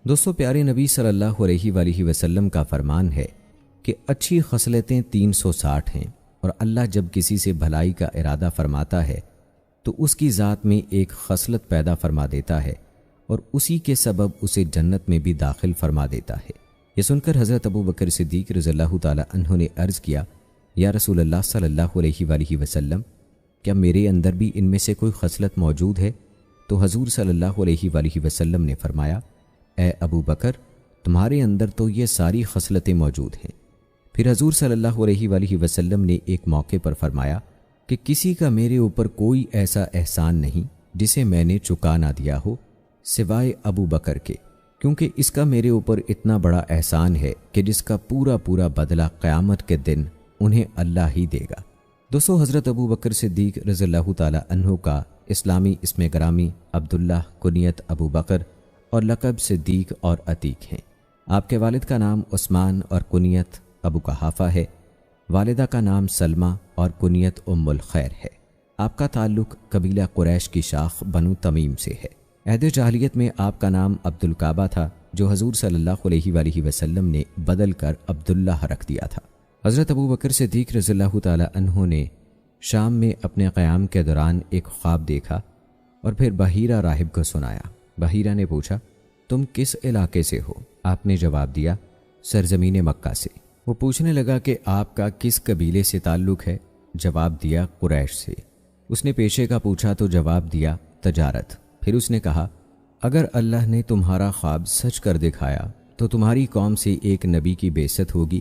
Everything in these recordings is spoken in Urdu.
دوستو پیارے نبی صلی اللہ علیہ وآلہ وسلم کا فرمان ہے کہ اچھی خصلتیں 360 ہیں، اور اللہ جب کسی سے بھلائی کا ارادہ فرماتا ہے تو اس کی ذات میں ایک خصلت پیدا فرما دیتا ہے اور اسی کے سبب اسے جنت میں بھی داخل فرما دیتا ہے۔ یہ سن کر حضرت ابو بکر صدیق رضی اللہ تعالی عنہ نے عرض کیا، یا رسول اللہ صلی اللہ علیہ وآلہ وسلم، کیا میرے اندر بھی ان میں سے کوئی خصلت موجود ہے؟ تو حضور صلی اللہ علیہ وآلہ وسلم نے فرمایا، اے ابو بکر، تمہارے اندر تو یہ ساری خصلتیں موجود ہیں۔ پھر حضور صلی اللہ علیہ وآلہ وسلم نے ایک موقع پر فرمایا کہ کسی کا میرے اوپر کوئی ایسا احسان نہیں جسے میں نے چکا نہ دیا ہو سوائے ابو بکر کے، کیونکہ اس کا میرے اوپر اتنا بڑا احسان ہے کہ جس کا پورا پورا بدلہ قیامت کے دن انہیں اللہ ہی دے گا۔ دوستو حضرت ابو بکر صدیق رضی اللہ تعالی عنہ کا اسلامی اسم گرامی عبداللہ، کنیت ابو بکر اور لقب صدیق اور عتیق ہیں۔ آپ کے والد کا نام عثمان اور کنیت ابو قحافہ ہے، والدہ کا نام سلمہ اور کنیت ام الخیر ہے۔ آپ کا تعلق قبیلہ قریش کی شاخ بنو تمیم سے ہے۔ عہد جاہلیت میں آپ کا نام عبد الکعبہ تھا، جو حضور صلی اللہ علیہ وآلہ وسلم نے بدل کر عبداللہ رکھ دیا تھا۔ حضرت ابو بکر صدیق رضی اللہ تعالی عنہ نے شام میں اپنے قیام کے دوران ایک خواب دیکھا اور پھر بحیرہ راہب کو سنایا۔ بحیرہ نے پوچھا، تم کس علاقے سے ہو؟ آپ نے جواب دیا، سرزمین مکہ سے۔ وہ پوچھنے لگا کہ آپ کا کس قبیلے سے تعلق ہے؟ جواب دیا، قریش سے۔ اس نے پیشے کا پوچھا تو جواب دیا، تجارت۔ پھر اس نے کہا، اگر اللہ نے تمہارا خواب سچ کر دکھایا تو تمہاری قوم سے ایک نبی کی بعثت ہوگی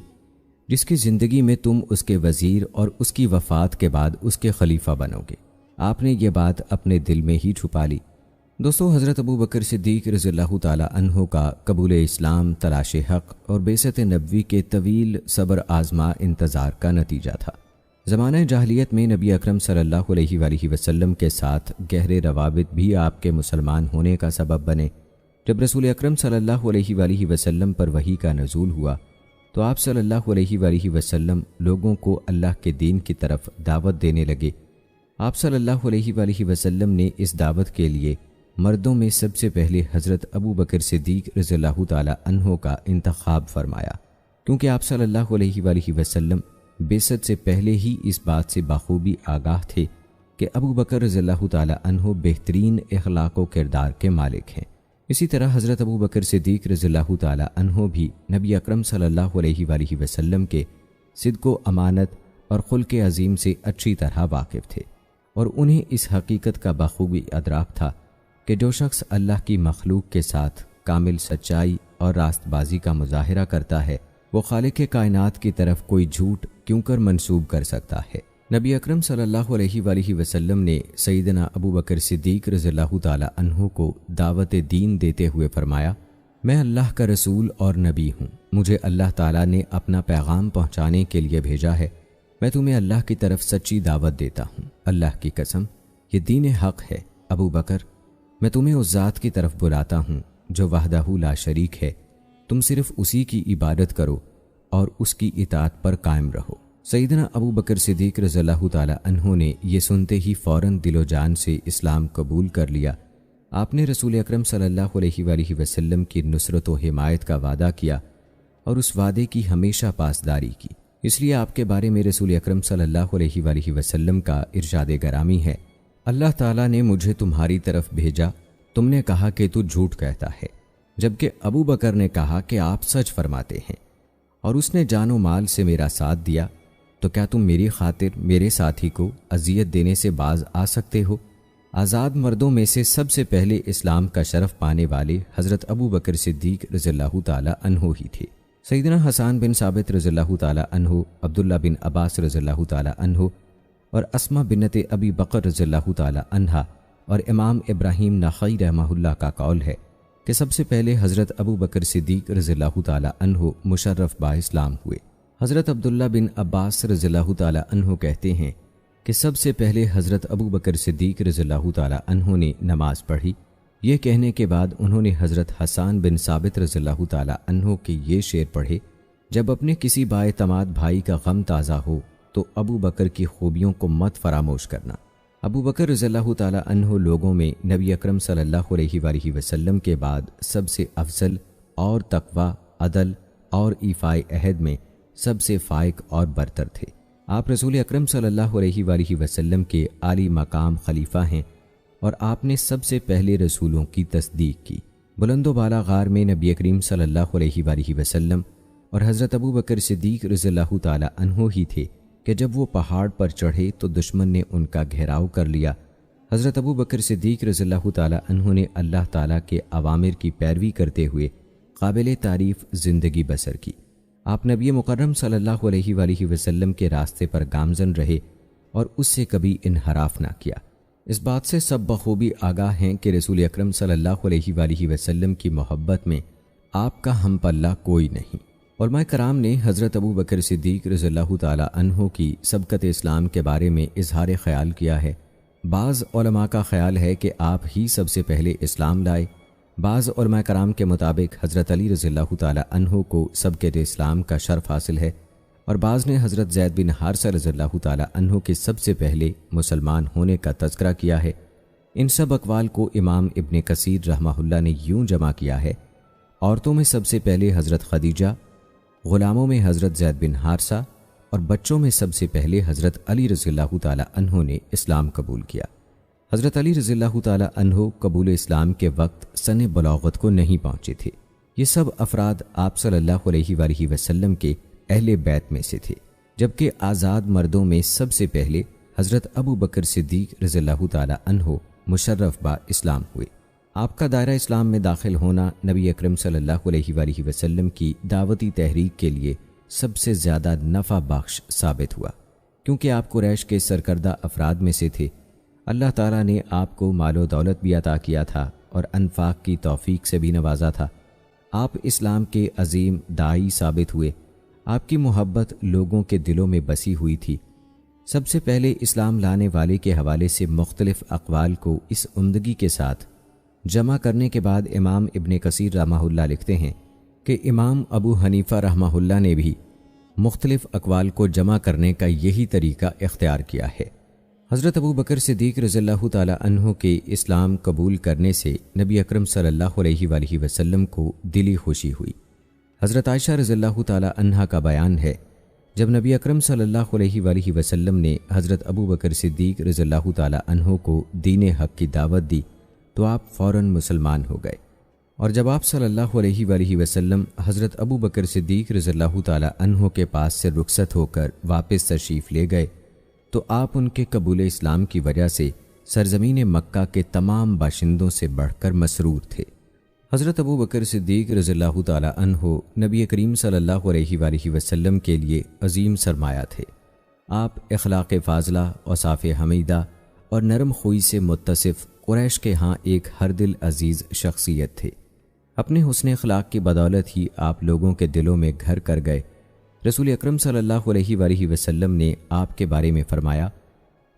جس کی زندگی میں تم اس کے وزیر اور اس کی وفات کے بعد اس کے خلیفہ بنو گے۔ آپ نے یہ بات اپنے دل میں ہی چھپا لی۔ دوستو حضرت ابو بکر صدیق رضی اللہ تعالی عنہ کا قبول اسلام تلاش حق اور بعثت نبوی کے طویل صبر آزما انتظار کا نتیجہ تھا۔ زمانہ جاہلیت میں نبی اکرم صلی اللہ علیہ وآلہ وسلم کے ساتھ گہرے روابط بھی آپ کے مسلمان ہونے کا سبب بنے۔ جب رسول اکرم صلی اللہ علیہ وآلہ وسلم پر وحی کا نزول ہوا تو آپ صلی اللہ علیہ وآلہ وسلم لوگوں کو اللہ کے دین کی طرف دعوت دینے لگے۔ آپ صلی اللہ علیہ وآلہ وسلم نے اس دعوت کے لیے مردوں میں سب سے پہلے حضرت ابو بکر صدیق رضی اللہ تعالی عنہ کا انتخاب فرمایا، کیونکہ آپ صلی اللہ علیہ وآلہ وسلم بعثت سے پہلے ہی اس بات سے بخوبی آگاہ تھے کہ ابو بکر رضی اللہ تعالی عنہ بہترین اخلاق و کردار کے مالک ہیں۔ اسی طرح حضرت ابو بکر صدیق رضی اللہ تعالی عنہ بھی نبی اکرم صلی اللہ علیہ وآلہ وسلم کے صدق و امانت اور خلق عظیم سے اچھی طرح واقف تھے، اور انہیں اس حقیقت کا بخوبی ادراک تھا کہ جو شخص اللہ کی مخلوق کے ساتھ کامل سچائی اور راست بازی کا مظاہرہ کرتا ہے، وہ خالق کائنات کی طرف کوئی جھوٹ کیوں کر منسوب کر سکتا ہے۔ نبی اکرم صلی اللہ علیہ وآلہ وسلم نے سیدنا ابو بکر صدیق رضی اللہ تعالی عنہ کو دعوت دین دیتے ہوئے فرمایا، میں اللہ کا رسول اور نبی ہوں، مجھے اللہ تعالیٰ نے اپنا پیغام پہنچانے کے لیے بھیجا ہے، میں تمہیں اللہ کی طرف سچی دعوت دیتا ہوں۔ اللہ کی قسم، یہ دین حق ہے۔ ابو بکر، میں تمہیں اس ذات کی طرف بلاتا ہوں جو وحدہ لا شریک ہے، تم صرف اسی کی عبادت کرو اور اس کی اطاعت پر قائم رہو۔ سیدنا ابو بکر صدیق رضی اللہ تعالی عنہ نے یہ سنتے ہی فوراً دل و جان سے اسلام قبول کر لیا۔ آپ نے رسول اکرم صلی اللہ علیہ وآلہ وسلم کی نصرت و حمایت کا وعدہ کیا اور اس وعدے کی ہمیشہ پاسداری کی۔ اس لیے آپ کے بارے میں رسول اکرم صلی اللہ علیہ وآلہ وسلم کا ارشاد گرامی ہے، اللہ تعالیٰ نے مجھے تمہاری طرف بھیجا، تم نے کہا کہ تو جھوٹ کہتا ہے، جبکہ ابو بکر نے کہا کہ آپ سچ فرماتے ہیں، اور اس نے جان و مال سے میرا ساتھ دیا، تو کیا تم میری خاطر میرے ساتھی کو اذیت دینے سے باز آ سکتے ہو؟ آزاد مردوں میں سے سب سے پہلے اسلام کا شرف پانے والے حضرت ابو بکر صدیق رضی اللہ تعالی عنہ ہی تھے۔ سیدنا حسان بن ثابت رضی اللہ تعالی عنہ، عبداللہ بن عباس رضی اللہ تعالی عنہ اور اسما بنت ابی بکر رضی اللہ تعالی عنہا اور امام ابراہیم نخعی رحمہ اللہ کا قول ہے کہ سب سے پہلے حضرت ابو بکر صدیق رضی اللہ تعالی عنہ مشرف با اسلام ہوئے۔ حضرت عبداللہ بن عباس رضی اللہ تعالی عنہ کہتے ہیں کہ سب سے پہلے حضرت ابو بکر صدیق رضی اللہ تعالی عنہ نے نماز پڑھی۔ یہ کہنے کے بعد انہوں نے حضرت حسان بن ثابت رضی اللہ تعالی عنہ کے یہ شعر پڑھے، جب اپنے کسی بااعتماد بھائی کا غم تازہ ہو تو ابو بکر کی خوبیوں کو مت فراموش کرنا۔ ابو بکر رضی اللہ تعالی عنہ لوگوں میں نبی اکرم صلی اللہ علیہ وآلہ وسلم کے بعد سب سے افضل اور تقوی، عدل اور ایفائے عہد میں سب سے فائق اور برتر تھے۔ آپ رسول اکرم صلی اللہ علیہ وآلہ وسلم کے عالی مقام خلیفہ ہیں اور آپ نے سب سے پہلے رسولوں کی تصدیق کی۔ بلند و بالا غار میں نبی کریم صلی اللہ علیہ وآلہ وسلم اور حضرت ابو بکر صدیق رضی اللہ تعالی عنہ ہی تھے کہ جب وہ پہاڑ پر چڑھے تو دشمن نے ان کا گھیراؤ کر لیا۔ حضرت ابو بکر صدیق رضی اللہ تعالی عنہ نے اللہ تعالیٰ کے اوامر کی پیروی کرتے ہوئے قابل تعریف زندگی بسر کی۔ آپ نبی مکرم صلی اللہ علیہ وآلہ وسلم کے راستے پر گامزن رہے اور اس سے کبھی انحراف نہ کیا۔ اس بات سے سب بخوبی آگاہ ہیں کہ رسول اکرم صلی اللہ علیہ وآلہ وسلم کی محبت میں آپ کا ہم پلہ کوئی نہیں۔ علماء کرام نے حضرت ابو بکر صدیق رضی اللہ تعالی عنہ کی سبقت اسلام کے بارے میں اظہار خیال کیا ہے۔ بعض علماء کا خیال ہے کہ آپ ہی سب سے پہلے اسلام لائے۔ بعض علماء کرام کے مطابق حضرت علی رضی اللہ تعالی عنہ کو سبقت اسلام کا شرف حاصل ہے، اور بعض نے حضرت زید بن حارثہ رضی اللہ تعالی عنہ کے سب سے پہلے مسلمان ہونے کا تذکرہ کیا ہے۔ ان سب اقوال کو امام ابن کثیر رحمہ اللہ نے یوں جمع کیا ہے: عورتوں میں سب سے پہلے حضرت خدیجہ، غلاموں میں حضرت زید بن حارثہ، اور بچوں میں سب سے پہلے حضرت علی رضی اللہ تعالی عنہ نے اسلام قبول کیا۔ حضرت علی رضی اللہ تعالی عنہ قبول اسلام کے وقت سن بلاغت کو نہیں پہنچے تھے۔ یہ سب افراد آپ صلی اللہ علیہ وآلہ وسلم کے اہل بیت میں سے تھے، جبکہ آزاد مردوں میں سب سے پہلے حضرت ابو بکر صدیق رضی اللہ تعالی عنہ مشرف با اسلام ہوئے۔ آپ کا دائرہ اسلام میں داخل ہونا نبی اکرم صلی اللہ علیہ وآلہ وسلم کی دعوتی تحریک کے لیے سب سے زیادہ نفع بخش ثابت ہوا، کیونکہ آپ قریش کے سرکردہ افراد میں سے تھے۔ اللہ تعالیٰ نے آپ کو مال و دولت بھی عطا کیا تھا اور انفاق کی توفیق سے بھی نوازا تھا۔ آپ اسلام کے عظیم داعی ثابت ہوئے۔ آپ کی محبت لوگوں کے دلوں میں بسی ہوئی تھی۔ سب سے پہلے اسلام لانے والے کے حوالے سے مختلف اقوال کو اس عمدگی کے ساتھ جمع کرنے کے بعد امام ابن کثیر رحمہ اللہ لکھتے ہیں کہ امام ابو حنیفہ رحمہ اللہ نے بھی مختلف اقوال کو جمع کرنے کا یہی طریقہ اختیار کیا ہے۔ حضرت ابو بکر صدیق رضی اللہ تعالی عنہ کے اسلام قبول کرنے سے نبی اکرم صلی اللہ علیہ وآلہ وسلم کو دلی خوشی ہوئی۔ حضرت عائشہ رضی اللہ تعالی عنہا کا بیان ہے، جب نبی اکرم صلی اللہ علیہ وآلہ وسلم نے حضرت ابو بکر صدیق رضی اللہ تعالی عنہ کو دین حق کی دعوت دی تو آپ فوراً مسلمان ہو گئے، اور جب آپ صلی اللہ علیہ وآلہ وسلم حضرت ابو بکر صدیق رضی اللہ تعالی عنہ کے پاس سے رخصت ہو کر واپس تشریف لے گئے تو آپ ان کے قبول اسلام کی وجہ سے سرزمین مکہ کے تمام باشندوں سے بڑھ کر مسرور تھے۔ حضرت ابو بکر صدیق رضی اللہ تعالی عنہ نبی کریم صلی اللہ علیہ وآلہ وسلم کے لیے عظیم سرمایہ تھے۔ آپ اخلاق فاضلہ، اوصاف حمیدہ اور نرم خوئی سے متصف قریش کے ہاں ایک ہر دل عزیز شخصیت تھے۔ اپنے حسن اخلاق کی بدولت ہی آپ لوگوں کے دلوں میں گھر کر گئے۔ رسول اکرم صلی اللہ علیہ وآلہ وسلم نے آپ کے بارے میں فرمایا،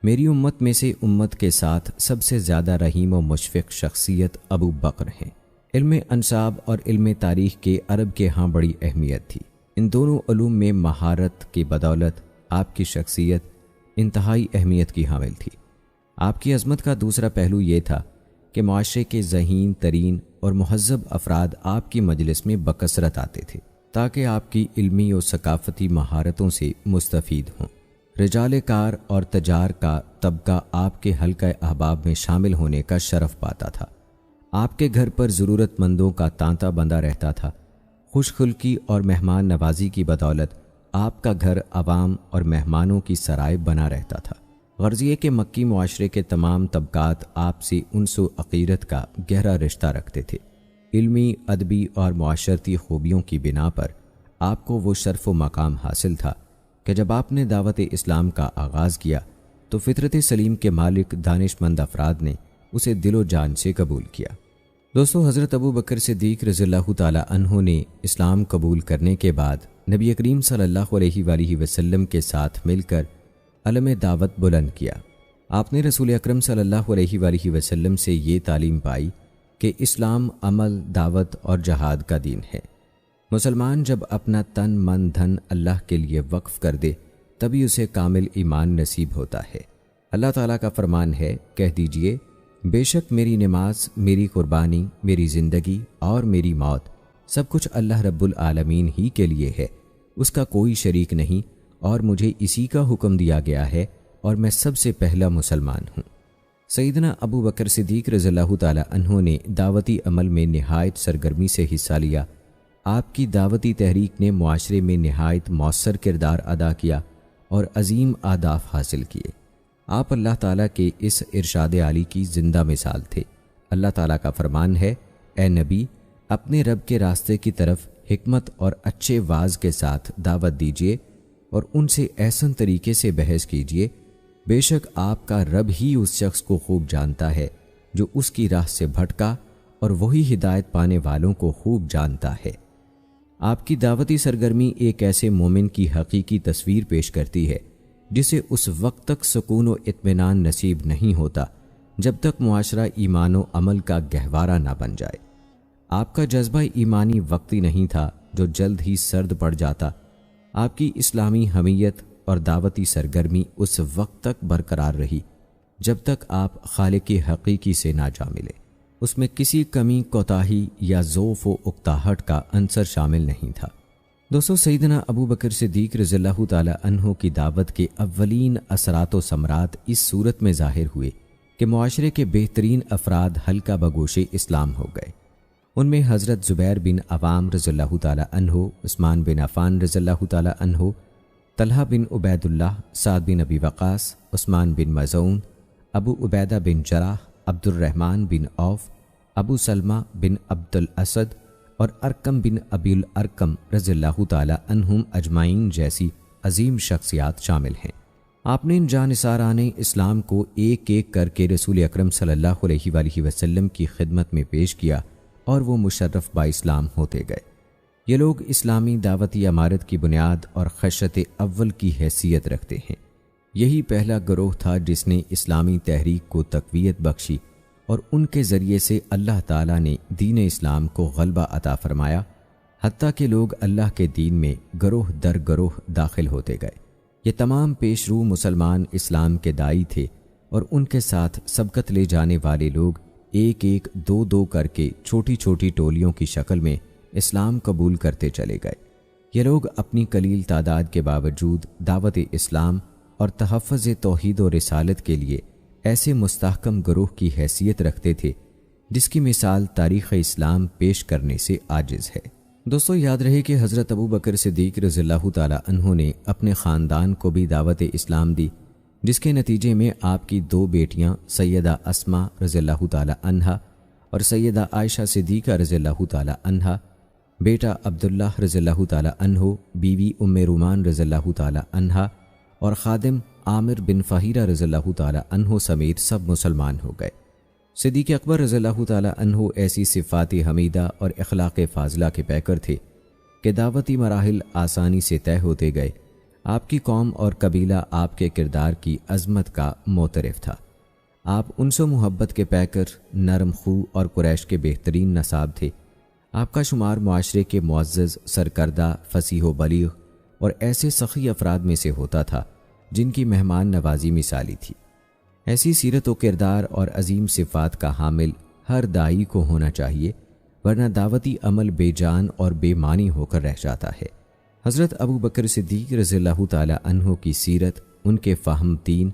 میری امت میں سے امت کے ساتھ سب سے زیادہ رحیم و مشفق شخصیت ابو بکر ہیں۔ علم انساب اور علم تاریخ کے عرب کے ہاں بڑی اہمیت تھی۔ ان دونوں علوم میں مہارت کی بدولت آپ کی شخصیت انتہائی اہمیت کی حامل تھی۔ آپ کی عظمت کا دوسرا پہلو یہ تھا کہ معاشرے کے ذہین ترین اور مہذب افراد آپ کی مجلس میں بکثرت آتے تھے تاکہ آپ کی علمی و ثقافتی مہارتوں سے مستفید ہوں۔ رجال کار اور تجار کا طبقہ آپ کے حلقہ احباب میں شامل ہونے کا شرف پاتا تھا۔ آپ کے گھر پر ضرورت مندوں کا تانتا بندہ رہتا تھا۔ خوش خلقی اور مہمان نوازی کی بدولت آپ کا گھر عوام اور مہمانوں کی سرائے بنا رہتا تھا۔ غرض یہ کہ مکی معاشرے کے تمام طبقات آپ سے انس و عقیرت کا گہرا رشتہ رکھتے تھے۔ علمی، ادبی اور معاشرتی خوبیوں کی بنا پر آپ کو وہ شرف و مقام حاصل تھا کہ جب آپ نے دعوت اسلام کا آغاز کیا تو فطرت سلیم کے مالک دانش مند افراد نے اسے دل و جان سے قبول کیا۔ دوستو، حضرت ابو بکر صدیق رضی اللہ تعالی عنہ نے اسلام قبول کرنے کے بعد نبی کریم صلی اللہ علیہ وآلہ وسلم کے ساتھ مل کر علم دعوت بلند کیا۔ آپ نے رسول اکرم صلی اللہ علیہ وآلہ وسلم سے یہ تعلیم پائی کہ اسلام عمل، دعوت اور جہاد کا دین ہے۔ مسلمان جب اپنا تن، من، دھن اللہ کے لیے وقف کر دے تبھی اسے کامل ایمان نصیب ہوتا ہے۔ اللہ تعالیٰ کا فرمان ہے، کہہ دیجئے، بے شک میری نماز، میری قربانی، میری زندگی اور میری موت سب کچھ اللہ رب العالمین ہی کے لیے ہے، اس کا کوئی شریک نہیں، اور مجھے اسی کا حکم دیا گیا ہے اور میں سب سے پہلا مسلمان ہوں۔ سیدنا ابو بکر صدیق رضی اللہ تعالی عنہ نے دعوتی عمل میں نہایت سرگرمی سے حصہ لیا۔ آپ کی دعوتی تحریک نے معاشرے میں نہایت مؤثر کردار ادا کیا اور عظیم اہداف حاصل کیے۔ آپ اللہ تعالیٰ کے اس ارشاد عالی کی زندہ مثال تھے۔ اللہ تعالیٰ کا فرمان ہے، اے نبی، اپنے رب کے راستے کی طرف حکمت اور اچھے واعظ کے ساتھ دعوت دیجیے اور ان سے احسن طریقے سے بحث کیجیے، بے شک آپ کا رب ہی اس شخص کو خوب جانتا ہے جو اس کی راہ سے بھٹکا، اور وہی ہدایت پانے والوں کو خوب جانتا ہے۔ آپ کی دعوتی سرگرمی ایک ایسے مومن کی حقیقی تصویر پیش کرتی ہے جسے اس وقت تک سکون و اطمینان نصیب نہیں ہوتا جب تک معاشرہ ایمان و عمل کا گہوارہ نہ بن جائے۔ آپ کا جذبہ ایمانی وقتی نہیں تھا جو جلد ہی سرد پڑ جاتا۔ آپ کی اسلامی حمیت اور دعوتی سرگرمی اس وقت تک برقرار رہی جب تک آپ خالق حقیقی سے نہ جا ملے۔ اس میں کسی کمی، کوتاہی یا ضعف و اکتاہٹ کا عنصر شامل نہیں تھا۔ دوستو، سیدنا ابو بکر صدیق رضی اللہ تعالی عنہ کی دعوت کے اولین اثرات و ثمرات اس صورت میں ظاہر ہوئے کہ معاشرے کے بہترین افراد حلقہ بگوش اسلام ہو گئے۔ ان میں حضرت زبیر بن عوام رضی اللہ تعالی عنہ، عثمان بن عفان رضی اللہ تعالی عنہ، طلحہ بن عبید اللہ، سعد بن ابی وقاص، عثمان بن مظعون، ابو عبیدہ بن جراح، عبد الرحمن بن عوف، ابو سلمہ بن عبد الاسد اور ارقم بن ابی الارقم رضی اللہ تعالی عنہم اجمعین جیسی عظیم شخصیات شامل ہیں۔ آپ نے ان جانثاران اسلام کو ایک ایک کر کے رسول اکرم صلی اللہ علیہ وآلہ وسلم کی خدمت میں پیش کیا اور وہ مشرف با اسلام ہوتے گئے۔ یہ لوگ اسلامی دعوتی عمارت کی بنیاد اور خشت اول کی حیثیت رکھتے ہیں۔ یہی پہلا گروہ تھا جس نے اسلامی تحریک کو تقویت بخشی، اور ان کے ذریعے سے اللہ تعالیٰ نے دین اسلام کو غلبہ عطا فرمایا، حتیٰ کہ لوگ اللہ کے دین میں گروہ در گروہ داخل ہوتے گئے۔ یہ تمام پیش رو مسلمان اسلام کے داعی تھے، اور ان کے ساتھ سبقت لے جانے والے لوگ ایک ایک دو دو کر کے چھوٹی چھوٹی ٹولیوں کی شکل میں اسلام قبول کرتے چلے گئے۔ یہ لوگ اپنی قلیل تعداد کے باوجود دعوت اسلام اور تحفظ توحید و رسالت کے لیے ایسے مستحکم گروہ کی حیثیت رکھتے تھے جس کی مثال تاریخ اسلام پیش کرنے سے عاجز ہے۔ دوستو، یاد رہے کہ حضرت ابو بکر صدیق رضی اللہ تعالی عنہ نے اپنے خاندان کو بھی دعوت اسلام دی، جس کے نتیجے میں آپ کی دو بیٹیاں سیدہ اسماء رضی اللہ تعالی عنہا اور سیدہ عائشہ صدیقہ رضی اللہ تعالی عنہا، بیٹا عبداللہ رضی اللہ تعالی عنہ، بیوی ام رومان رضی اللہ تعالی عنہا اور خادم عامر بن فہیرہ رضی اللہ تعالی عنہ سمیت سب مسلمان ہو گئے۔ صدیق اکبر رضی اللہ تعالی عنہ ایسی صفات حمیدہ اور اخلاق فاضلہ کے پیکر تھے کہ دعوتی مراحل آسانی سے طے ہوتے گئے۔ آپ کی قوم اور قبیلہ آپ کے کردار کی عظمت کا معترف تھا۔ آپ انس و محبت کے پیکر، نرم خو اور قریش کے بہترین نساب تھے۔ آپ کا شمار معاشرے کے معزز، سرکردہ، فصیح و بلیغ اور ایسے سخی افراد میں سے ہوتا تھا جن کی مہمان نوازی مثالی تھی۔ ایسی سیرت و کردار اور عظیم صفات کا حامل ہر داعی کو ہونا چاہیے، ورنہ دعوتی عمل بے جان اور بے معنی ہو کر رہ جاتا ہے۔ حضرت ابو بکر صدیق رضی اللہ تعالی عنہ کی سیرت ان کے فہم دین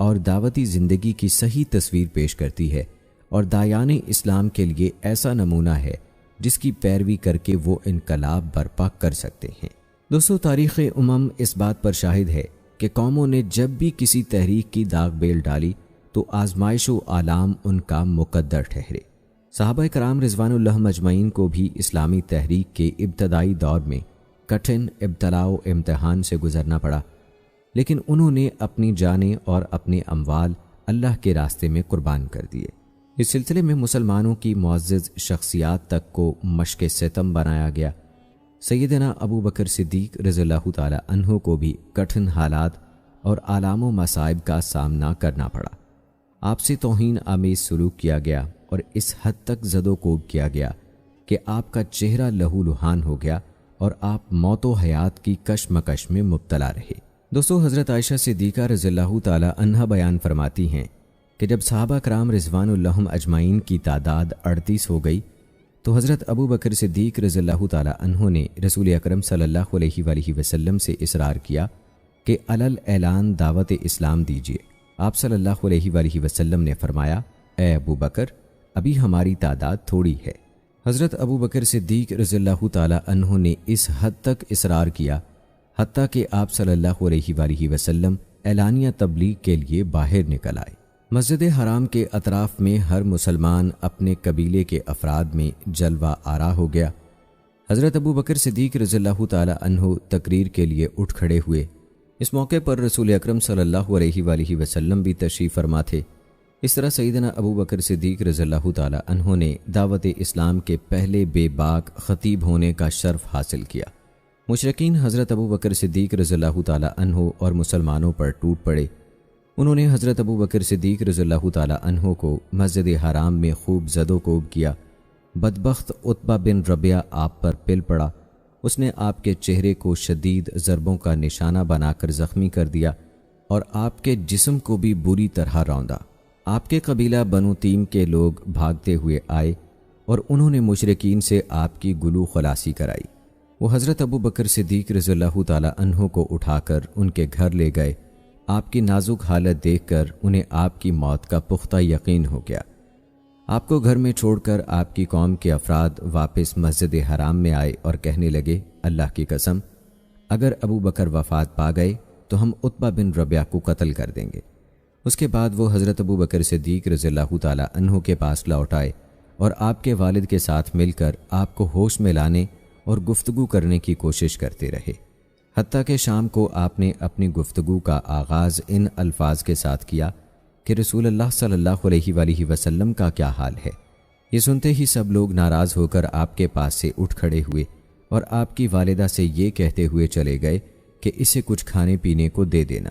اور دعوتی زندگی کی صحیح تصویر پیش کرتی ہے، اور داعیان اسلام کے لیے ایسا نمونہ ہے جس کی پیروی کر کے وہ انقلاب برپا کر سکتے ہیں۔ دوستو، تاریخ امم اس بات پر شاہد ہے کہ قوموں نے جب بھی کسی تحریک کی داغ بیل ڈالی تو آزمائش و آلام ان کا مقدر ٹھہرے۔ صحابہ کرام رضوان اللہ مجمعین کو بھی اسلامی تحریک کے ابتدائی دور میں کٹھن ابتلاء و امتحان سے گزرنا پڑا، لیکن انہوں نے اپنی جانیں اور اپنے اموال اللہ کے راستے میں قربان کر دیے۔ اس سلسلے میں مسلمانوں کی معزز شخصیات تک کو مشق ستم بنایا گیا۔ سیدنا ابو بکر صدیق رضی اللہ تعالی عنہ کو بھی کٹھن حالات اور آلام و مصائب کا سامنا کرنا پڑا۔ آپ سے توہین آمیز سلوک کیا گیا اور اس حد تک زد و کوب کیا گیا کہ آپ کا چہرہ لہو لہان ہو گیا اور آپ موت و حیات کی کشمکش میں مبتلا رہے۔ دوستو، حضرت عائشہ صدیقہ رضی اللہ تعالی عنہا بیان فرماتی ہیں کہ جب صحابہ کرام رضوان اللہ اجمعین کی تعداد 38 ہو گئی تو حضرت ابو بکر صدیق رضی اللہ تعالی عنہ نے رسول اکرم صلی اللہ علیہ وآلہ وسلم سے اصرار کیا کہ علل اعلان دعوت اسلام دیجیے۔ آپ صلی اللہ علیہ وآلہ وسلم نے فرمایا، اے ابو بکر، ابھی ہماری تعداد تھوڑی ہے۔ حضرت ابو بکر صدیق رضی اللہ تعالی عنہ نے اس حد تک اصرار کیا حتیٰ کہ آپ صلی اللہ علیہ وآلہ وسلم اعلانیہ تبلیغ کے لیے باہر نکل آئے۔ مسجد حرام کے اطراف میں ہر مسلمان اپنے قبیلے کے افراد میں جلوہ آرا ہو گیا۔ حضرت ابو بکر صدیق رضی اللہ تعالی عنہ تقریر کے لیے اٹھ کھڑے ہوئے۔ اس موقع پر رسول اکرم صلی اللہ علیہ وآلہ وسلم بھی تشریف فرما تھے۔ اس طرح سیدنا ابو بکر صدیق رضی اللہ تعالی عنہ نے دعوت اسلام کے پہلے بے باک خطیب ہونے کا شرف حاصل کیا۔ مشرکین حضرت ابو بکر صدیق رضی اللہ تعالی عنہ اور مسلمانوں پر ٹوٹ پڑے۔ انہوں نے حضرت ابو بکر صدیق رضی اللہ تعالی عنہ کو مسجد حرام میں خوب زد و کوب کیا۔ بدبخت عتبہ بن ربیعہ آپ پر پل پڑا۔ اس نے آپ کے چہرے کو شدید ضربوں کا نشانہ بنا کر زخمی کر دیا اور آپ کے جسم کو بھی بری طرح روندا۔ آپ کے قبیلہ بنو تیم کے لوگ بھاگتے ہوئے آئے اور انہوں نے مشرکین سے آپ کی گلو خلاصی کرائی۔ وہ حضرت ابو بکر صدیق رضی اللہ تعالی عنہ کو اٹھا کر ان کے گھر لے گئے۔ آپ کی نازک حالت دیکھ کر انہیں آپ کی موت کا پختہ یقین ہو گیا۔ آپ کو گھر میں چھوڑ کر آپ کی قوم کے افراد واپس مسجد حرام میں آئے اور کہنے لگے، اللہ کی قسم، اگر ابو بکر وفات پا گئے تو ہم عتبہ بن ربیعہ کو قتل کر دیں گے۔ اس کے بعد وہ حضرت ابو بکر صدیق رضی اللہ تعالی عنہ کے پاس لوٹ آئے اور آپ کے والد کے ساتھ مل کر آپ کو ہوش میں لانے اور گفتگو کرنے کی کوشش کرتے رہے، حتیٰ کہ شام کو آپ نے اپنی گفتگو کا آغاز ان الفاظ کے ساتھ کیا کہ رسول اللہ صلی اللہ علیہ وآلہ وسلم کا کیا حال ہے۔ یہ سنتے ہی سب لوگ ناراض ہو کر آپ کے پاس سے اٹھ کھڑے ہوئے اور آپ کی والدہ سے یہ کہتے ہوئے چلے گئے کہ اسے کچھ کھانے پینے کو دے دینا۔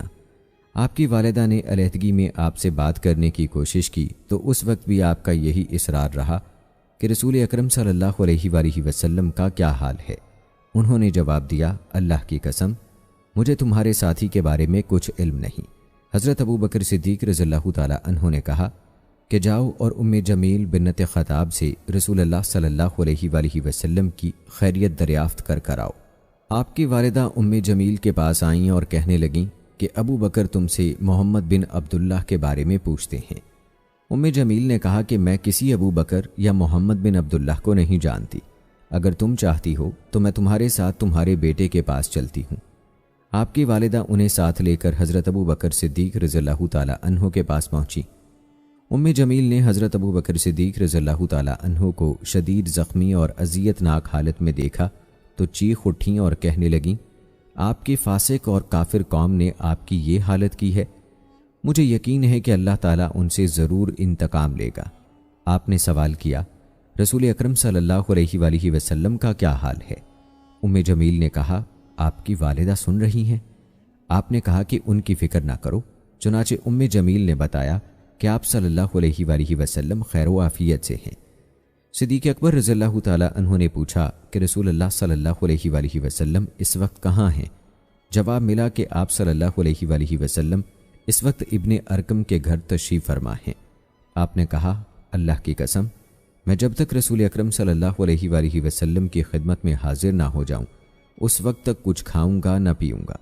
آپ کی والدہ نے علیحدگی میں آپ سے بات کرنے کی کوشش کی تو اس وقت بھی آپ کا یہی اصرار رہا کہ رسول اکرم صلی اللہ علیہ وآلہ وسلم کا کیا حال ہے۔ انہوں نے جواب دیا، اللہ کی قسم، مجھے تمہارے ساتھی کے بارے میں کچھ علم نہیں۔ حضرت ابو بکر صدیق رضی اللہ تعالی عنہ نے کہا کہ جاؤ اور ام جمیل بنت خطاب سے رسول اللہ صلی اللہ علیہ وآلہ وسلم کی خیریت دریافت کر آؤ۔ آپ کی والدہ ام جمیل کے پاس آئیں اور کہنے لگیں کہ ابو بکر تم سے محمد بن عبداللہ کے بارے میں پوچھتے ہیں۔ ام جمیل نے کہا کہ میں کسی ابو بکر یا محمد بن عبداللہ کو نہیں جانتی، اگر تم چاہتی ہو تو میں تمہارے ساتھ تمہارے بیٹے کے پاس چلتی ہوں۔ آپ کی والدہ انہیں ساتھ لے کر حضرت ابو بکر صدیق رضی اللہ تعالی عنہ کے پاس پہنچی۔ ام جمیل نے حضرت ابو بکر صدیق رضی اللہ تعالی عنہ کو شدید زخمی اور اذیت ناک حالت میں دیکھا تو چیخ اٹھیں اور کہنے لگیں، آپ کی فاسق اور کافر قوم نے آپ کی یہ حالت کی ہے، مجھے یقین ہے کہ اللہ تعالیٰ ان سے ضرور انتقام لے گا۔ آپ نے سوال کیا، رسول اکرم صلی اللہ علیہ وآلہ وسلم کا کیا حال ہے؟ ام جمیل نے کہا، آپ کی والدہ سن رہی ہیں۔ آپ نے کہا کہ ان کی فکر نہ کرو۔ چنانچہ ام جمیل نے بتایا کہ آپ صلی اللہ علیہ وآلہ وسلم خیر و عافیت سے ہیں۔ صدیق اکبر رضی اللہ تعالی عنہ نے پوچھا کہ رسول اللہ صلی اللہ علیہ وآلہ وسلم اس وقت کہاں ہیں؟ جواب ملا کہ آپ صلی اللہ علیہ وآلہ وسلم اس وقت ابن ارکم کے گھر تشریف فرما ہیں۔ آپ نے کہا، اللہ کی قسم، میں جب تک رسول اکرم صلی اللہ علیہ وآلہ وسلم کی خدمت میں حاضر نہ ہو جاؤں اس وقت تک کچھ کھاؤں گا نہ پیوں گا۔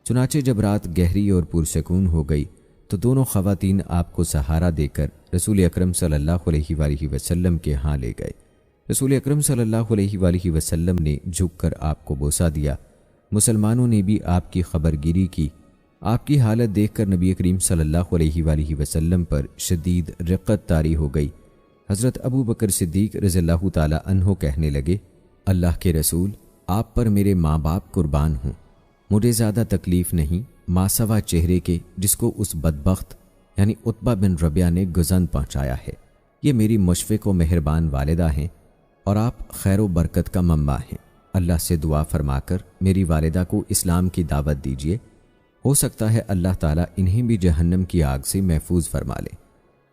چنانچہ جب رات گہری اور پرسکون ہو گئی تو دونوں خواتین آپ کو سہارا دے کر رسول اکرم صلی اللہ علیہ وآلہ وسلم کے ہاں لے گئے۔ رسول اکرم صلی اللہ علیہ وآلہ وسلم نے جھک کر آپ کو بوسہ دیا۔ مسلمانوں نے بھی آپ کی خبرگیری کی۔ آپ کی حالت دیکھ کر نبی کریم صلی اللہ علیہ وآلہ وسلم پر شدید رقت طاری ہو گئی۔ حضرت ابو بکر صدیق رضی اللہ تعالی عنہ کہنے لگے، اللہ کے رسول، آپ پر میرے ماں باپ قربان ہوں، مجھے زیادہ تکلیف نہیں ماسوا چہرے کے جس کو اس بدبخت یعنی عتبہ بن ربیعہ نے گزند پہنچایا ہے۔ یہ میری مشفق و مہربان والدہ ہیں اور آپ خیر و برکت کا منبع ہیں۔ اللہ سے دعا فرما کر میری والدہ کو اسلام کی دعوت دیجیے، ہو سکتا ہے اللہ تعالیٰ انہیں بھی جہنم کی آگ سے محفوظ فرما لے۔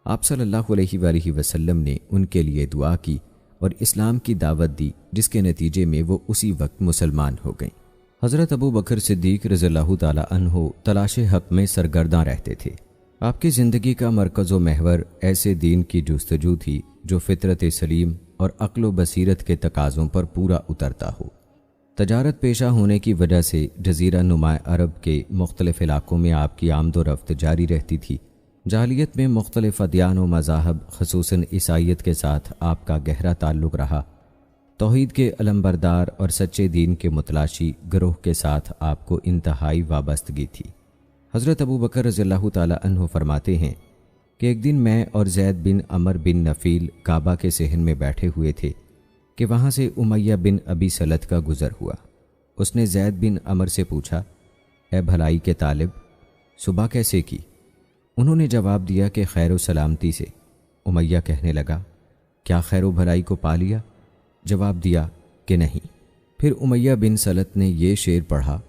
آپ صلی اللہ علیہ وآلہ وسلم نے ان کے لیے دعا کی اور اسلام کی دعوت دی، جس کے نتیجے میں وہ اسی وقت مسلمان ہو گئیں۔ حضرت ابو بکر صدیق رضی اللہ تعالی عنہ تلاش حق میں سرگرداں رہتے تھے۔ آپ کی زندگی کا مرکز و محور ایسے دین کی جستجو تھی جو فطرت سلیم اور عقل و بصیرت کے تقاضوں پر پورا اترتا ہو۔ تجارت پیشہ ہونے کی وجہ سے جزیرہ نما عرب کے مختلف علاقوں میں آپ کی آمد و رفت جاری رہتی تھی۔ جاہلیت میں مختلف ادیان و مذاہب خصوصاً عیسائیت کے ساتھ آپ کا گہرا تعلق رہا۔ توحید کے علمبردار اور سچے دین کے متلاشی گروہ کے ساتھ آپ کو انتہائی وابستگی تھی۔ حضرت ابو بکر رضی اللہ تعالی عنہ فرماتے ہیں کہ ایک دن میں اور زید بن عمر بن نفیل کعبہ کے صحن میں بیٹھے ہوئے تھے کہ وہاں سے امیہ بن ابی سلت کا گزر ہوا۔ اس نے زید بن عمر سے پوچھا، اے بھلائی کے طالب، صبح کیسے کی؟ انہوں نے جواب دیا کہ خیر و سلامتی سے۔ امیہ کہنے لگا، کیا خیر و بھلائی کو پا لیا؟ جواب دیا کہ نہیں۔ پھر امیہ بن سلت نے یہ شعر پڑھا،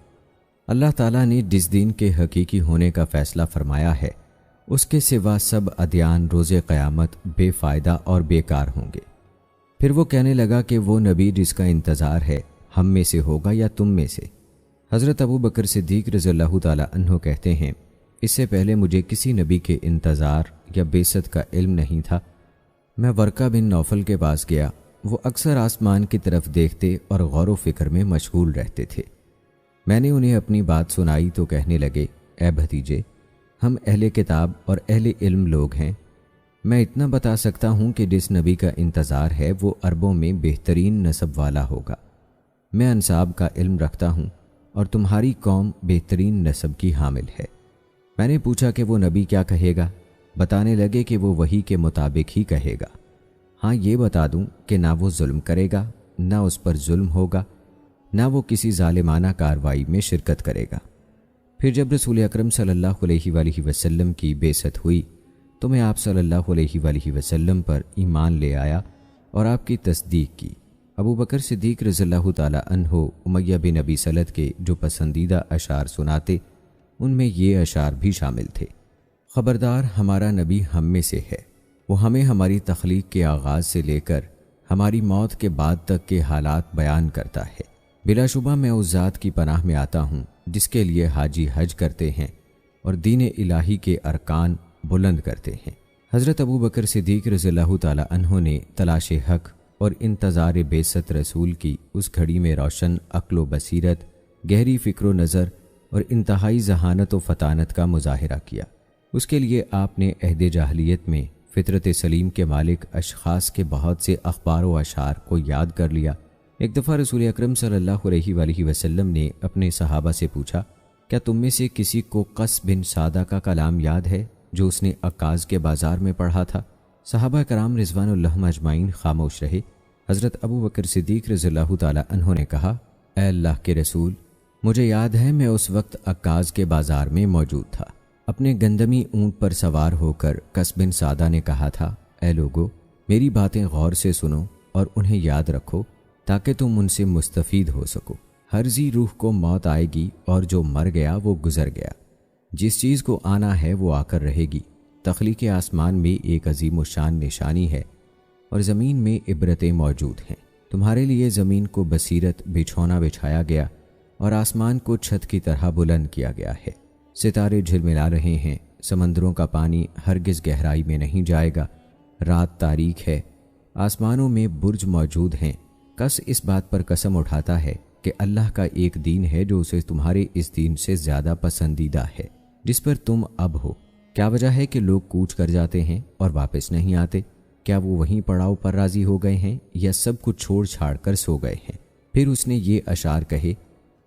اللہ تعالیٰ نے جس دین کے حقیقی ہونے کا فیصلہ فرمایا ہے اس کے سوا سب ادیان روز قیامت بے فائدہ اور بیکار ہوں گے۔ پھر وہ کہنے لگا کہ وہ نبی جس کا انتظار ہے ہم میں سے ہوگا یا تم میں سے؟ حضرت ابو بکر صدیق رضی اللہ تعالی عنہ کہتے ہیں، اس سے پہلے مجھے کسی نبی کے انتظار یا بعثت کا علم نہیں تھا۔ میں ورقہ بن نوفل کے پاس گیا۔ وہ اکثر آسمان کی طرف دیکھتے اور غور و فکر میں مشغول رہتے تھے۔ میں نے انہیں اپنی بات سنائی تو کہنے لگے، اے بھتیجے، ہم اہل کتاب اور اہل علم لوگ ہیں۔ میں اتنا بتا سکتا ہوں کہ جس نبی کا انتظار ہے وہ عربوں میں بہترین نسب والا ہوگا۔ میں انساب کا علم رکھتا ہوں اور تمہاری قوم بہترین نسب کی حامل ہے۔ میں نے پوچھا کہ وہ نبی کیا کہے گا؟ بتانے لگے کہ وہ وحی کے مطابق ہی کہے گا۔ ہاں یہ بتا دوں کہ نہ وہ ظلم کرے گا، نہ اس پر ظلم ہوگا، نہ وہ کسی ظالمانہ کارروائی میں شرکت کرے گا۔ پھر جب رسول اکرم صلی اللہ علیہ وآلہ وسلم کی بعثت ہوئی تو میں آپ صلی اللہ علیہ وآلہ وسلم پر ایمان لے آیا اور آپ کی تصدیق کی۔ ابو بکر صدیق رضی اللہ تعالی عنہ امیہ بن ابی سلت کے جو پسندیدہ اشعار سناتے ان میں یہ اشعار بھی شامل تھے، خبردار ہمارا نبی ہم میں سے ہے، وہ ہمیں ہماری تخلیق کے آغاز سے لے کر ہماری موت کے بعد تک کے حالات بیان کرتا ہے۔ بلا شبہ میں اس ذات کی پناہ میں آتا ہوں جس کے لیے حاجی حج کرتے ہیں اور دین الہی کے ارکان بلند کرتے ہیں۔ حضرت ابو بکر صدیق رضی اللہ تعالی عنہ نے تلاش حق اور انتظار بعثت رسول کی اس گھڑی میں روشن عقل و بصیرت، گہری فکر و نظر اور انتہائی ذہانت و فطانت کا مظاہرہ کیا۔ اس کے لیے آپ نے عہد جاہلیت میں فطرت سلیم کے مالک اشخاص کے بہت سے اخبار و اشعار کو یاد کر لیا۔ ایک دفعہ رسول اکرم صلی اللہ علیہ وآلہ وسلم نے اپنے صحابہ سے پوچھا، کیا تم میں سے کسی کو قص بن سادہ کا کلام یاد ہے جو اس نے عکاظ کے بازار میں پڑھا تھا؟ صحابہ کرام رضوان اللہ اجمعین خاموش رہے۔ حضرت ابو بکر صدیق رضی اللہ تعالی عنہ نے کہا، اے اللہ کے رسول، مجھے یاد ہے میں اس وقت عکاظ کے بازار میں موجود تھا۔ اپنے گندمی اونٹ پر سوار ہو کر قص بن سادہ نے کہا تھا، اے لوگو، میری باتیں غور سے سنو اور انہیں یاد رکھو تاکہ تم ان سے مستفید ہو سکو۔ ہر ذی روح کو موت آئے گی اور جو مر گیا وہ گزر گیا۔ جس چیز کو آنا ہے وہ آ کر رہے گی۔ تخلیق آسمان میں ایک عظیم الشان نشانی ہے اور زمین میں عبرتیں موجود ہیں۔ تمہارے لیے زمین کو بصیرت بچھونا بچھایا گیا اور آسمان کو چھت کی طرح بلند کیا گیا ہے۔ ستارے جھلملا رہے ہیں، سمندروں کا پانی ہرگز گہرائی میں نہیں جائے گا، رات تاریک ہے، آسمانوں میں برج موجود ہیں۔ کس اس بات پر قسم اٹھاتا ہے کہ اللہ کا ایک دین ہے جو اسے تمہارے اس دین سے زیادہ پسندیدہ ہے جس پر تم اب ہو۔ کیا وجہ ہے کہ لوگ کوچ کر جاتے ہیں اور واپس نہیں آتے؟ کیا وہ وہیں پڑاؤ پر راضی ہو گئے ہیں یا سب کچھ چھوڑ چھاڑ کر سو گئے ہیں؟ پھر اس نے یہ اشعار کہے،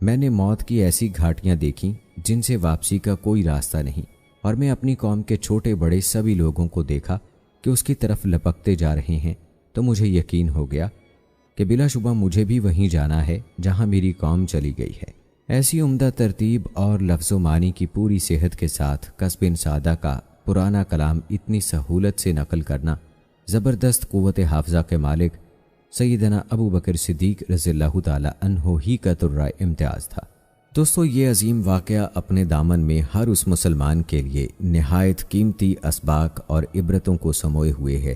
میں نے موت کی ایسی گھاٹیاں دیکھیں جن سے واپسی کا کوئی راستہ نہیں، اور میں اپنی قوم کے چھوٹے بڑے سبھی لوگوں کو دیکھا کہ اس کی طرف لپکتے جا رہے ہیں، تو مجھے یقین ہو گیا کہ بلا شبہ مجھے بھی وہیں جانا ہے جہاں میری قوم چلی گئی ہے۔ ایسی عمدہ ترتیب اور لفظ و معنی کی پوری صحت کے ساتھ قص بن سادہ کا پرانا کلام اتنی سہولت سے نقل کرنا زبردست قوت حافظہ کے مالک سیدنا ابو بکر صدیق رضی اللہ تعالی عنہ ہی کا ترہ امتیاز تھا۔ دوستو، یہ عظیم واقعہ اپنے دامن میں ہر اس مسلمان کے لیے نہایت قیمتی اسباق اور عبرتوں کو سموئے ہوئے ہے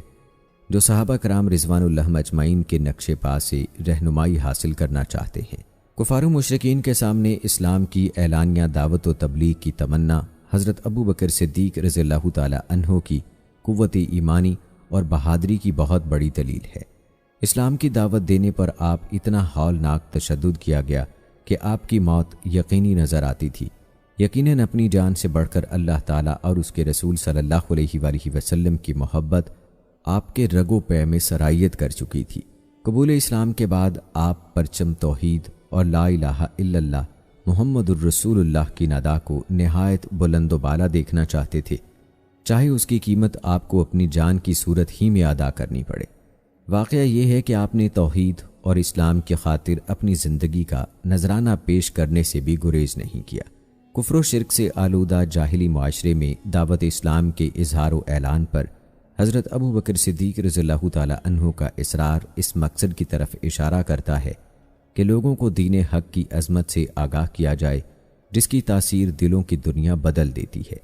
جو صحابہ کرام رضوان اللہ اجمعین کے نقش پا سے رہنمائی حاصل کرنا چاہتے ہیں۔ کفار و مشرکین کے سامنے اسلام کی اعلانیہ دعوت و تبلیغ کی تمنا حضرت ابو بکر صدیق رضی اللہ تعالی عنہ کی قوت ایمانی اور بہادری کی بہت بڑی دلیل ہے۔ اسلام کی دعوت دینے پر آپ اتنا ہولناک تشدد کیا گیا کہ آپ کی موت یقینی نظر آتی تھی۔ یقیناً اپنی جان سے بڑھ کر اللہ تعالیٰ اور اس کے رسول صلی اللہ علیہ وآلہ وسلم کی محبت آپ کے رگ و پے میں سرایت کر چکی تھی۔ قبول اسلام کے بعد آپ پرچم توحید اور لا الہ الا اللہ محمد الرسول اللہ کی ندا کو نہایت بلند و بالا دیکھنا چاہتے تھے، چاہے اس کی قیمت آپ کو اپنی جان کی صورت ہی میں ادا کرنی پڑے۔ واقعہ یہ ہے کہ آپ نے توحید اور اسلام کی خاطر اپنی زندگی کا نذرانہ پیش کرنے سے بھی گریز نہیں کیا۔ کفر و شرک سے آلودہ جاہلی معاشرے میں دعوت اسلام کے اظہار و اعلان پر حضرت ابو بکر صدیق رضی اللہ تعالیٰ عنہ کا اصرار اس مقصد کی طرف اشارہ کرتا ہے کہ لوگوں کو دین حق کی عظمت سے آگاہ کیا جائے، جس کی تاثیر دلوں کی دنیا بدل دیتی ہے۔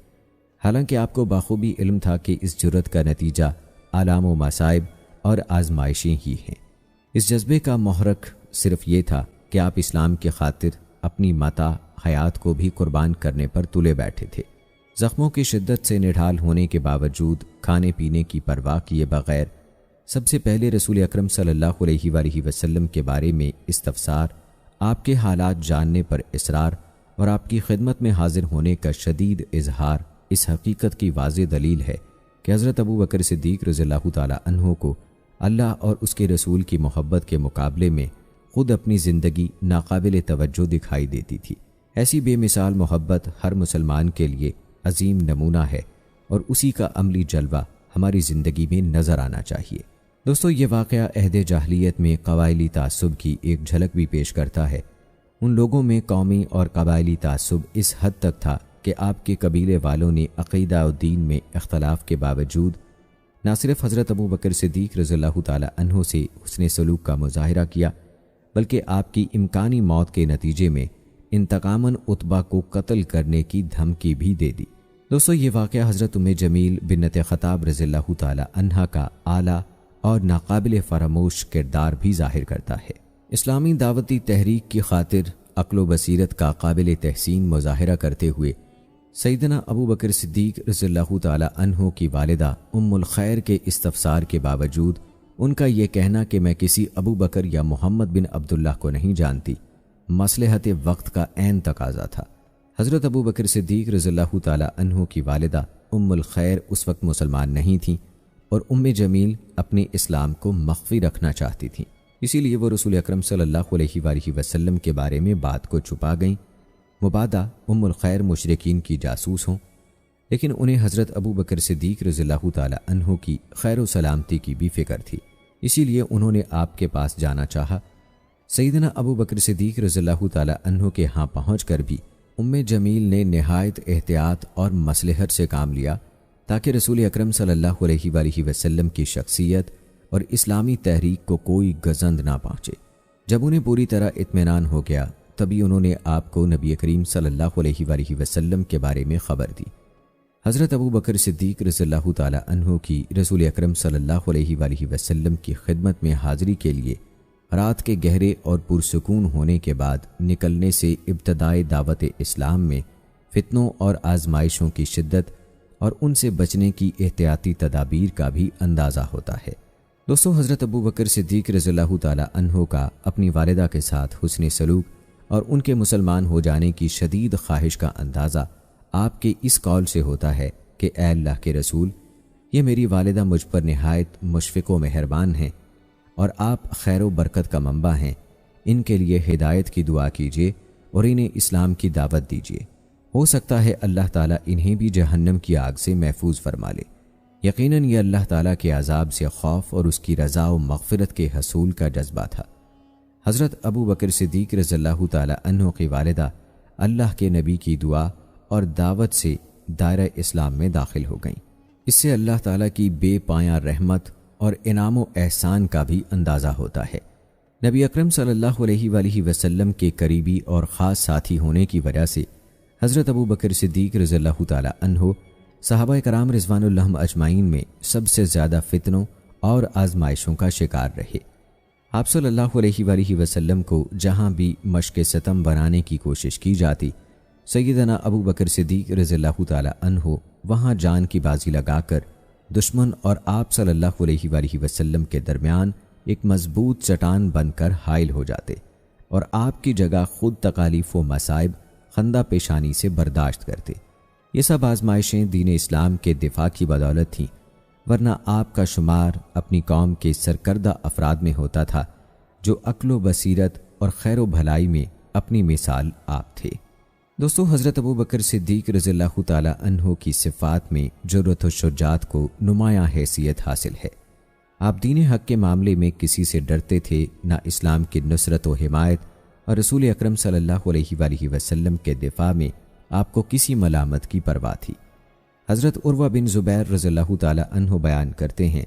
حالانکہ آپ کو بخوبی علم تھا کہ اس جرت کا نتیجہ آلام و مصائب اور آزمائشیں ہی ہیں۔ اس جذبے کا محرک صرف یہ تھا کہ آپ اسلام کی خاطر اپنی متاع حیات کو بھی قربان کرنے پر تلے بیٹھے تھے۔ زخموں کی شدت سے نڈھال ہونے کے باوجود کھانے پینے کی پرواہ کیے بغیر سب سے پہلے رسول اکرم صلی اللہ علیہ وآلہ وسلم کے بارے میں استفسار، آپ کے حالات جاننے پر اصرار اور آپ کی خدمت میں حاضر ہونے کا شدید اظہار اس حقیقت کی واضح دلیل ہے کہ حضرت ابو بکر صدیق رضی اللہ تعالیٰ عنہ کو اللہ اور اس کے رسول کی محبت کے مقابلے میں خود اپنی زندگی ناقابل توجہ دکھائی دیتی تھی۔ ایسی بے مثال محبت ہر مسلمان کے لیے عظیم نمونہ ہے اور اسی کا عملی جلوہ ہماری زندگی میں نظر آنا چاہیے۔ دوستو، یہ واقعہ عہد جاہلیت میں قبائلی تعصب کی ایک جھلک بھی پیش کرتا ہے۔ ان لوگوں میں قومی اور قبائلی تعصب اس حد تک تھا کہ آپ کے قبیلے والوں نے عقیدہ و دین میں اختلاف کے باوجود نہ صرف حضرت ابو بکر صدیق رضی اللہ تعالیٰ عنہ سے حسن سلوک کا مظاہرہ کیا، بلکہ آپ کی امکانی موت کے نتیجے میں انتقاماً عتبہ کو قتل کرنے کی دھمکی بھی دے دی۔ دوستو، یہ واقعہ حضرت ام جمیل بنت خطاب رضی اللہ تعالیٰ عنہا کا اعلیٰ اور ناقابل فراموش کردار بھی ظاہر کرتا ہے۔ اسلامی دعوتی تحریک کی خاطر عقل و بصیرت کا قابل تحسین مظاہرہ کرتے ہوئے سیدنا ابو بکر صدیق رضی اللہ تعالیٰ عنہ کی والدہ ام الخیر کے استفسار کے باوجود ان کا یہ کہنا کہ میں کسی ابو بکر یا محمد بن عبداللہ کو نہیں جانتی، مصلحت وقت کا عین تقاضا تھا۔ حضرت ابو بکر صدیق رضی اللہ تعالیٰ عنہ کی والدہ ام الخیر اس وقت مسلمان نہیں تھیں اور ام جمیل اپنے اسلام کو مخفی رکھنا چاہتی تھیں، اسی لیے وہ رسول اکرم صلی اللہ علیہ وآلہ وسلم کے بارے میں بات کو چھپا گئیں۔ مبادا ام الخیر مشرکین کی جاسوس ہوں، لیکن انہیں حضرت ابو بکر صدیق رضی اللہ تعالیٰ عنہ کی خیر و سلامتی کی بھی فکر تھی، اسی لیے انہوں نے آپ کے پاس جانا چاہا۔ سیدنا ابو بکر صدیق رضی اللہ تعالیٰ عنہ کے ہاں پہنچ کر بھی ام جمیل نے نہایت احتیاط اور مصلحت سے کام لیا تاکہ رسول اکرم صلی اللہ علیہ وآلہ وسلم کی شخصیت اور اسلامی تحریک کو کوئی گزند نہ پہنچے۔ جب انہیں پوری طرح اطمینان ہو گیا تبھی انہوں نے آپ کو نبی کریم صلی اللہ علیہ وآلہ وسلم کے بارے میں خبر دی۔ حضرت ابو بکر صدیق رضی اللہ تعالیٰ عنہ کی رسول اکرم صلی اللہ علیہ وآلہ وسلم کی خدمت میں حاضری کے لیے رات کے گہرے اور پرسکون ہونے کے بعد نکلنے سے ابتدائے دعوت اسلام میں فتنوں اور آزمائشوں کی شدت اور ان سے بچنے کی احتیاطی تدابیر کا بھی اندازہ ہوتا ہے۔ دوستو، حضرت ابو بکر صدیق رضی اللہ تعالیٰ عنہ کا اپنی والدہ کے ساتھ حسن سلوک اور ان کے مسلمان ہو جانے کی شدید خواہش کا اندازہ آپ کے اس قول سے ہوتا ہے کہ اے اللہ کے رسول، یہ میری والدہ مجھ پر نہایت مشفق و مہربان ہیں اور آپ خیر و برکت کا منبع ہیں، ان کے لیے ہدایت کی دعا کیجیے اور انہیں اسلام کی دعوت دیجیے، ہو سکتا ہے اللہ تعالیٰ انہیں بھی جہنم کی آگ سے محفوظ فرما لے۔ یقیناً یہ اللہ تعالیٰ کے عذاب سے خوف اور اس کی رضا و مغفرت کے حصول کا جذبہ تھا۔ حضرت ابو بکر صدیق رضی اللہ تعالیٰ عنہ کی والدہ اللہ کے نبی کی دعا اور دعوت سے دائرہ اسلام میں داخل ہو گئیں۔ اس سے اللہ تعالیٰ کی بے پایاں رحمت اور انعام و احسان کا بھی اندازہ ہوتا ہے۔ نبی اکرم صلی اللہ علیہ وآلہ وسلم کے قریبی اور خاص ساتھی ہونے کی وجہ سے حضرت ابو بکر صدیق رضی اللہ تعالیٰ عنہ صحابہ کرام رضوان اللہ اجمعین میں سب سے زیادہ فتنوں اور آزمائشوں کا شکار رہے۔ آپ صلی اللہ علیہ وآلہ وسلم کو جہاں بھی مشق ستم بنانے کی کوشش کی جاتی، سیدنا ابو بکر صدیق رضی اللہ تعالیٰ عنہ وہاں جان کی بازی لگا کر دشمن اور آپ صلی اللہ علیہ وآلہ وسلم کے درمیان ایک مضبوط چٹان بن کر حائل ہو جاتے اور آپ کی جگہ خود تکالیف و مصائب خندہ پیشانی سے برداشت کرتے۔ یہ سب آزمائشیں دین اسلام کے دفاع کی بدولت تھیں، ورنہ آپ کا شمار اپنی قوم کے سرکردہ افراد میں ہوتا تھا جو عقل و بصیرت اور خیر و بھلائی میں اپنی مثال آپ تھے۔ دوستو، حضرت ابو بکر صدیق رضی اللہ تعالی عنہ کی صفات میں جرأت و شجاعت کو نمایاں حیثیت حاصل ہے۔ آپ دین حق کے معاملے میں کسی سے ڈرتے تھے نہ اسلام کی نصرت و حمایت، اور رسول اکرم صلی اللہ علیہ وآلہ وسلم کے دفاع میں آپ کو کسی ملامت کی پرواہ تھی۔ حضرت عروہ بن زبیر رضی اللہ تعالی عنہ بیان کرتے ہیں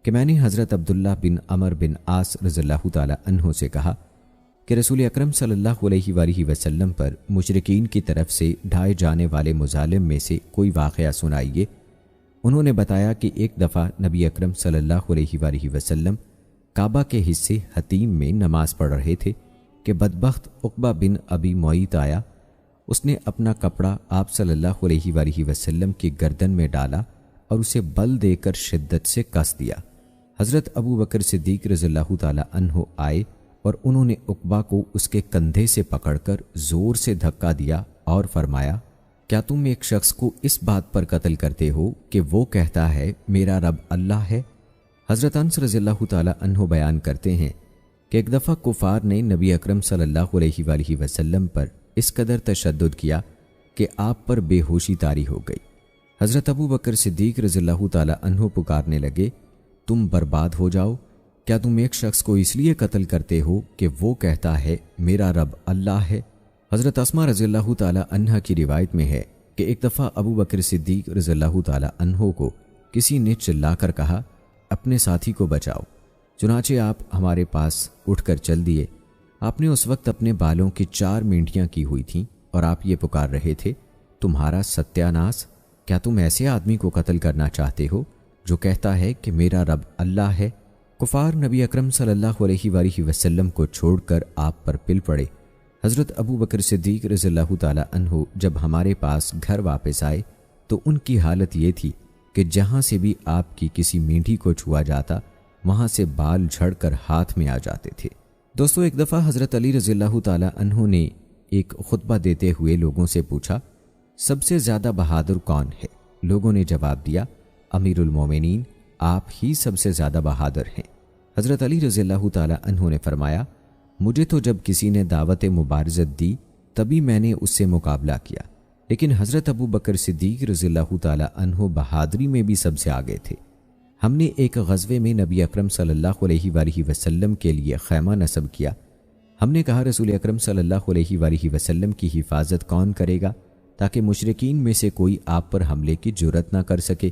کہ میں نے حضرت عبداللہ بن عمر بن عاص رضی اللہ تعالی عنہ سے کہا کہ رسول اکرم صلی اللہ علیہ وآلہ وسلم پر مشرکین کی طرف سے ڈھائے جانے والے مظالم میں سے کوئی واقعہ سنائیے۔ انہوں نے بتایا کہ ایک دفعہ نبی اکرم صلی اللہ علیہ وآلہ وسلم کعبہ کے حصے حتیم میں نماز پڑھ رہے تھے کہ بدبخت عقبہ بن ابی معیط آیا۔ اس نے اپنا کپڑا آپ صلی اللہ علیہ وآلہ وسلم کی گردن میں ڈالا اور اسے بل دے کر شدت سے کس دیا۔ حضرت ابو بکر صدیق رضی اللہ تعالی عنہ آئے اور انہوں نے عقبہ کو اس کے کندھے سے پکڑ کر زور سے دھکا دیا اور فرمایا، کیا تم ایک شخص کو اس بات پر قتل کرتے ہو کہ وہ کہتا ہے میرا رب اللہ ہے؟ حضرت انس رضی اللہ تعالی عنہ بیان کرتے ہیں کہ ایک دفعہ کفار نے نبی اکرم صلی اللہ علیہ وآلہ وسلم پر اس قدر تشدد کیا کہ آپ پر بے ہوشی طاری ہو گئی۔ حضرت ابو بکر صدیق رضی اللہ تعالی عنہ پکارنے لگے، تم برباد ہو جاؤ، کیا تم ایک شخص کو اس لیے قتل کرتے ہو کہ وہ کہتا ہے میرا رب اللہ ہے؟ حضرت اسماء رضی اللہ تعالی عنہ کی روایت میں ہے کہ ایک دفعہ ابو بکر صدیق رضی اللہ تعالی عنہ کو کسی نے چلا کر کہا، اپنے ساتھی کو بچاؤ۔ چنانچہ آپ ہمارے پاس اٹھ کر چل دیے۔ آپ نے اس وقت اپنے بالوں کی 4 مینڈیاں کی ہوئی تھیں اور آپ یہ پکار رہے تھے، تمہارا ستیہ ناس، کیا تم ایسے آدمی کو قتل کرنا چاہتے ہو جو کہتا ہے کہ میرا رب اللہ ہے؟ کفار نبی اکرم صلی اللہ علیہ وآلہ وسلم کو چھوڑ کر آپ پر پل پڑے۔ حضرت ابو بکر صدیق رضی اللہ تعالی عنہ جب ہمارے پاس گھر واپس آئے تو ان کی حالت یہ تھی کہ جہاں سے بھی آپ کی کسی مینڈھی کو چھوا جاتا وہاں سے بال جھڑ کر ہاتھ میں آ جاتے تھے۔ دوستو، ایک دفعہ حضرت علی رضی اللہ تعالی عنہ نے ایک خطبہ دیتے ہوئے لوگوں سے پوچھا، سب سے زیادہ بہادر کون ہے؟ لوگوں نے جواب دیا، امیر المومنین، آپ ہی سب سے زیادہ بہادر ہیں۔ حضرت علی رضی اللہ تعالی عنہ نے فرمایا، مجھے تو جب کسی نے دعوت مبارزت دی تبھی میں نے اس سے مقابلہ کیا، لیکن حضرت ابو بکر صدیق رضی اللہ تعالی عنہ بہادری میں بھی سب سے آگے تھے۔ ہم نے ایک غزوے میں نبی اکرم صلی اللہ علیہ وآلہ وسلم کے لیے خیمہ نصب کیا۔ ہم نے کہا، رسول اکرم صلی اللہ علیہ وآلہ وسلم کی حفاظت کون کرے گا تاکہ مشرکین میں سے کوئی آپ پر حملے کی جرأت نہ کر سکے؟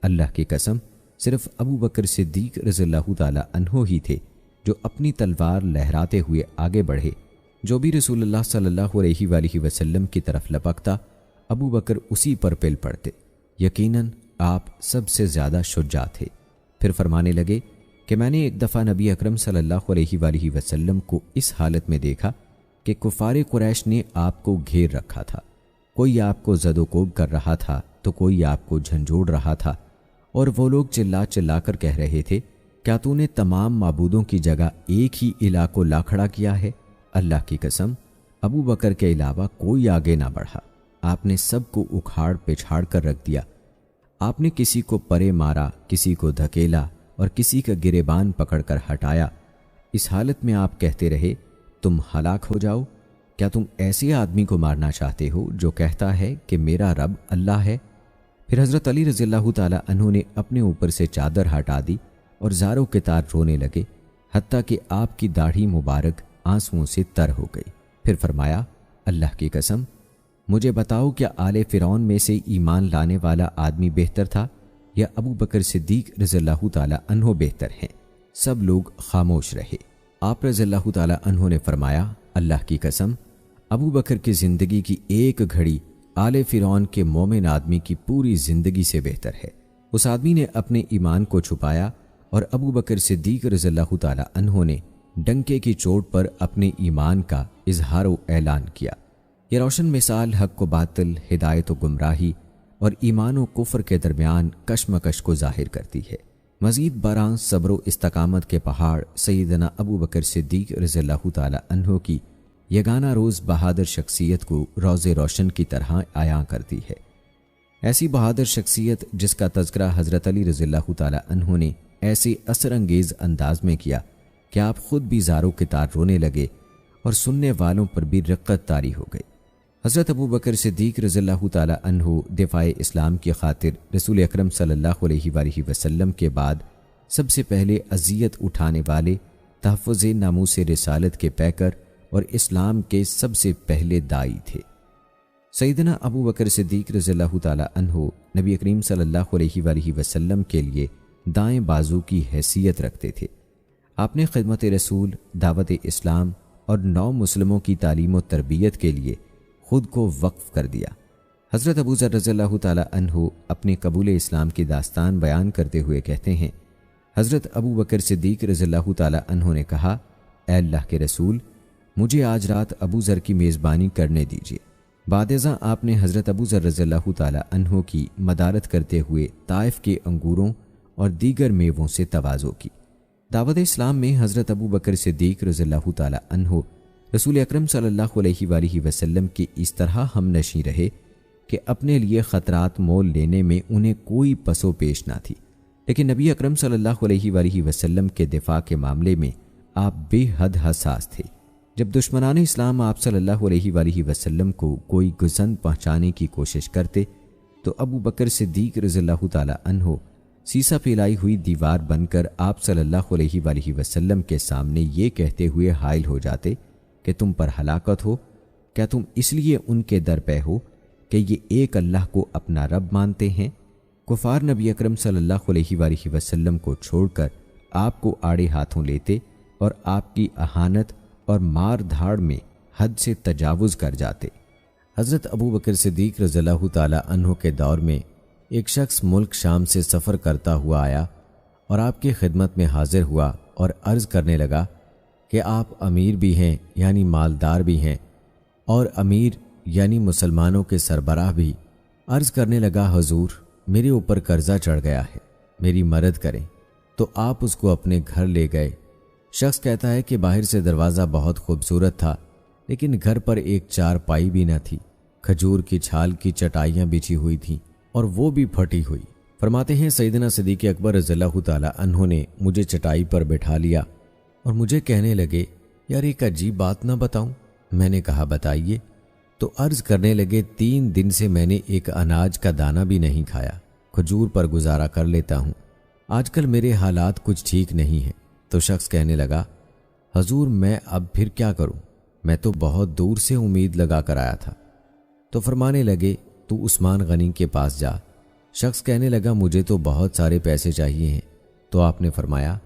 اللہ کی قسم، صرف ابو بکر صدیق رضی اللہ تعالی عنہ ہی تھے جو اپنی تلوار لہراتے ہوئے آگے بڑھے۔ جو بھی رسول اللہ صلی اللہ علیہ وآلہ وسلم کی طرف لپکتا، ابو بکر اسی پر پل پڑتے۔ یقیناً آپ سب سے زیادہ شجاع تھے۔ پھر فرمانے لگے کہ میں نے ایک دفعہ نبی اکرم صلی اللہ علیہ وآلہ وسلم کو اس حالت میں دیکھا کہ کفار قریش نے آپ کو گھیر رکھا تھا، کوئی آپ کو زد و کوب کر رہا تھا تو کوئی آپ کو جھنجھوڑ رہا تھا، اور وہ لوگ چلا چلا کر کہہ رہے تھے، کیا تو نے تمام معبودوں کی جگہ ایک ہی الہ کو لا کھڑا کیا ہے؟ اللہ کی قسم، ابو بکر کے علاوہ کوئی آگے نہ بڑھا۔ آپ نے سب کو اکھاڑ پچھاڑ کر رکھ دیا۔ آپ نے کسی کو پرے مارا، کسی کو دھکیلا اور کسی کا گریبان پکڑ کر ہٹایا۔ اس حالت میں آپ کہتے رہے، تم ہلاک ہو جاؤ، کیا تم ایسے آدمی کو مارنا چاہتے ہو جو کہتا ہے کہ میرا رب اللہ ہے؟ پھر حضرت علی رضی اللہ تعالی عنہ نے اپنے اوپر سے چادر ہٹا دی اور زاروں کے تار رونے لگے، حتیٰ کہ آپ کی داڑھی مبارک آنسوؤں سے تر ہو گئی۔ پھر فرمایا، اللہ کی قسم، مجھے بتاؤ، کیا آل فرعون میں سے ایمان لانے والا آدمی بہتر تھا یا ابو بکر صدیق رضی اللہ تعالی عنہ بہتر ہیں؟ سب لوگ خاموش رہے۔ آپ رضی اللہ تعالی عنہ نے فرمایا، اللہ کی قسم، ابو بکر کی زندگی کی ایک گھڑی آل فرعون کے مومن آدمی کی پوری زندگی سے بہتر ہے۔ اس آدمی نے اپنے ایمان کو چھپایا اور ابو بکر صدیق رضی اللہ تعالی عنہ نے ڈنکے کی چوٹ پر اپنے ایمان کا اظہار و اعلان کیا۔ یہ روشن مثال حق و باطل، ہدایت و گمراہی اور ایمان و کفر کے درمیان کشمکش کو ظاہر کرتی ہے۔ مزید برآں صبر و استقامت کے پہاڑ سیدنا ابو بکر صدیق رضی اللہ تعالی عنہ کی یگانہ روز بہادر شخصیت کو روز روشن کی طرح عیاں کرتی ہے۔ ایسی بہادر شخصیت جس کا تذکرہ حضرت علی رضی اللہ تعالی عنہ نے ایسے اثر انگیز انداز میں کیا کہ آپ خود بھی زاروں کے تار رونے لگے اور سننے والوں پر بھی رقت طاری ہو گئی۔ حضرت ابو بکر صدیق رضی اللہ تعالی عنہ دفاع اسلام کی خاطر رسول اکرم صلی اللہ علیہ وآلہ وسلم کے بعد سب سے پہلے اذیت اٹھانے والے، تحفظ ناموس رسالت کے پیکر اور اسلام کے سب سے پہلے داعی تھے۔ سیدنا ابو بکر صدیق رضی اللہ تعالی عنہ نبی کریم صلی اللہ علیہ وآلہ وسلم کے لیے دائیں بازو کی حیثیت رکھتے تھے۔ آپ نے خدمت رسول، دعوت اسلام اور نو مسلموں کی تعلیم و تربیت کے لیے خود کو وقف کر دیا۔ حضرت ابو ذر رضی اللہ تعالی عنہ اپنے قبول اسلام کی داستان بیان کرتے ہوئے کہتے ہیں، حضرت ابو بکر صدیق رضی اللہ تعالی عنہ نے کہا، اے اللہ کے رسول، مجھے آج رات ابو ذر کی میزبانی کرنے دیجیے۔ بعد ازاں آپ نے حضرت ابو ذر رضی اللہ تعالی عنہ کی مدارت کرتے ہوئے طائف کے انگوروں اور دیگر میووں سے تواضع کی۔ دعوت اسلام میں حضرت ابو بکر صدیق رضی اللہ تعالی عنہ رسول اکرم صلی اللہ علیہ وآلہ وسلم کی اس طرح ہم نشیں رہے کہ اپنے لیے خطرات مول لینے میں انہیں کوئی پس و پیش نہ تھی، لیکن نبی اکرم صلی اللہ علیہ وآلہ وسلم کے دفاع کے معاملے میں آپ بے حد حساس تھے۔ جب دشمنان اسلام آپ صلی اللہ علیہ وآلہ وسلم کو کوئی گزند پہنچانے کی کوشش کرتے تو ابو بکر صدیق رضی اللہ تعالی عنہ سیسا پھیلائی ہوئی دیوار بن کر آپ صلی اللہ علیہ وآلہ وسلم کے سامنے یہ کہتے ہوئے حائل ہو جاتے کہ تم پر ہلاکت ہو، کیا تم اس لیے ان کے در پہ ہو کہ یہ ایک اللہ کو اپنا رب مانتے ہیں؟ کفار نبی اکرم صلی اللہ علیہ وآلہ وسلم کو چھوڑ کر آپ کو آڑے ہاتھوں لیتے اور آپ کی اہانت اور مار دھاڑ میں حد سے تجاوز کر جاتے۔ حضرت ابو بکر صدیق رضی اللہ تعالی عنہ کے دور میں ایک شخص ملک شام سے سفر کرتا ہوا آیا اور آپ کی خدمت میں حاضر ہوا اور عرض کرنے لگا کہ آپ امیر بھی ہیں یعنی مالدار بھی ہیں، اور امیر یعنی مسلمانوں کے سربراہ بھی۔ عرض کرنے لگا، حضور میرے اوپر قرضہ چڑھ گیا ہے، میری مدد کریں۔ تو آپ اس کو اپنے گھر لے گئے۔ شخص کہتا ہے کہ باہر سے دروازہ بہت خوبصورت تھا، لیکن گھر پر ایک چارپائی بھی نہ تھی، کھجور کی چھال کی چٹائیاں بچھی ہوئی تھیں اور وہ بھی پھٹی ہوئی۔ فرماتے ہیں سیدنا صدیق اکبر رضی اللہ تعالی عنہ نے مجھے چٹائی پر بٹھا لیا اور مجھے کہنے لگے، یار ایک عجیب بات نہ بتاؤں؟ میں نے کہا بتائیے۔ تو عرض کرنے لگے، 3 دن سے میں نے ایک اناج کا دانہ بھی نہیں کھایا، کھجور پر گزارا کر لیتا ہوں، آج کل میرے حالات کچھ ٹھیک نہیں ہیں۔ تو شخص کہنے لگا، حضور میں اب پھر کیا کروں، میں تو بہت دور سے امید لگا کر آیا تھا۔ تو فرمانے لگے، تو عثمان غنی کے پاس جا۔ شخص کہنے لگا، مجھے تو بہت سارے پیسے چاہیے ہیں۔ تو آپ نے فرمایا،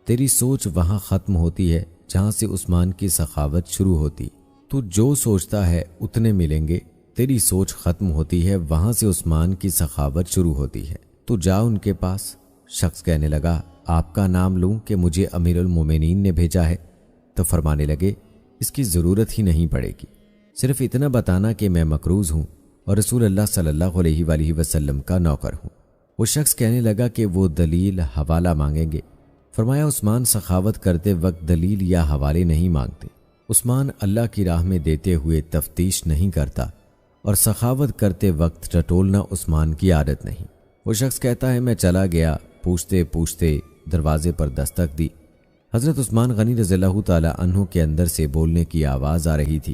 تیری سوچ وہاں ختم ہوتی ہے جہاں سے عثمان کی سخاوت شروع ہوتی، تو جو سوچتا ہے اتنے ملیں گے۔ تیری سوچ ختم ہوتی ہے وہاں سے عثمان کی سخاوت شروع ہوتی ہے، تو جا ان کے پاس۔ شخص کہنے لگا، آپ کا نام لوں کہ مجھے امیر المومنین نے بھیجا ہے؟ تو فرمانے لگے، اس کی ضرورت ہی نہیں پڑے گی، صرف اتنا بتانا کہ میں مقروض ہوں اور رسول اللہ صلی اللہ علیہ وآلہ وسلم کا نوکر ہوں۔ وہ شخص کہنے لگا کہ وہ دلیل حوالہ مانگیں گے۔ فرمایا، عثمان سخاوت کرتے وقت دلیل یا حوالے نہیں مانگتے۔ عثمان اللہ کی راہ میں دیتے ہوئے تفتیش نہیں کرتا، اور سخاوت کرتے وقت ٹٹولنا عثمان کی عادت نہیں۔ وہ شخص کہتا ہے، میں چلا گیا، پوچھتے پوچھتے دروازے پر دستک دی۔ حضرت عثمان غنی رضی اللہ تعالی عنہ کے اندر سے بولنے کی آواز آ رہی تھی۔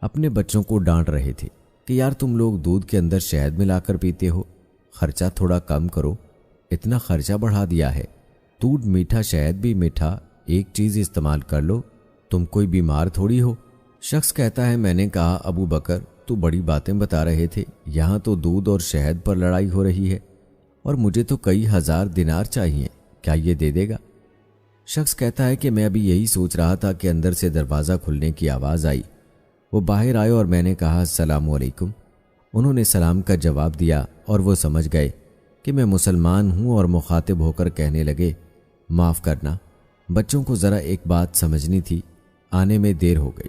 اپنے بچوں کو ڈانٹ رہے تھے کہ یار تم لوگ دودھ کے اندر شہد ملا کر پیتے ہو، خرچہ تھوڑا کم کرو، اتنا خرچہ بڑھا دیا ہے، دودھ میٹھا شہد بھی میٹھا، ایک چیز استعمال کر لو، تم کوئی بیمار تھوڑی ہو۔ شخص کہتا ہے، میں نے کہا ابو بکر تو بڑی باتیں بتا رہے تھے، یہاں تو دودھ اور شہد پر لڑائی ہو رہی ہے، اور مجھے تو کئی ہزار دینار چاہیے، کیا یہ دے دے گا؟ شخص کہتا ہے کہ میں ابھی یہی سوچ رہا تھا کہ اندر سے دروازہ کھلنے کی آواز آئی۔ وہ باہر آئے اور میں نے کہا، السلام علیکم۔ انہوں نے سلام کا جواب دیا اور وہ سمجھ گئے کہ میں مسلمان ہوں اور مخاطب ہو کر کہنے لگے، معاف کرنا، بچوں کو ذرا ایک بات سمجھنی تھی، آنے میں دیر ہو گئی۔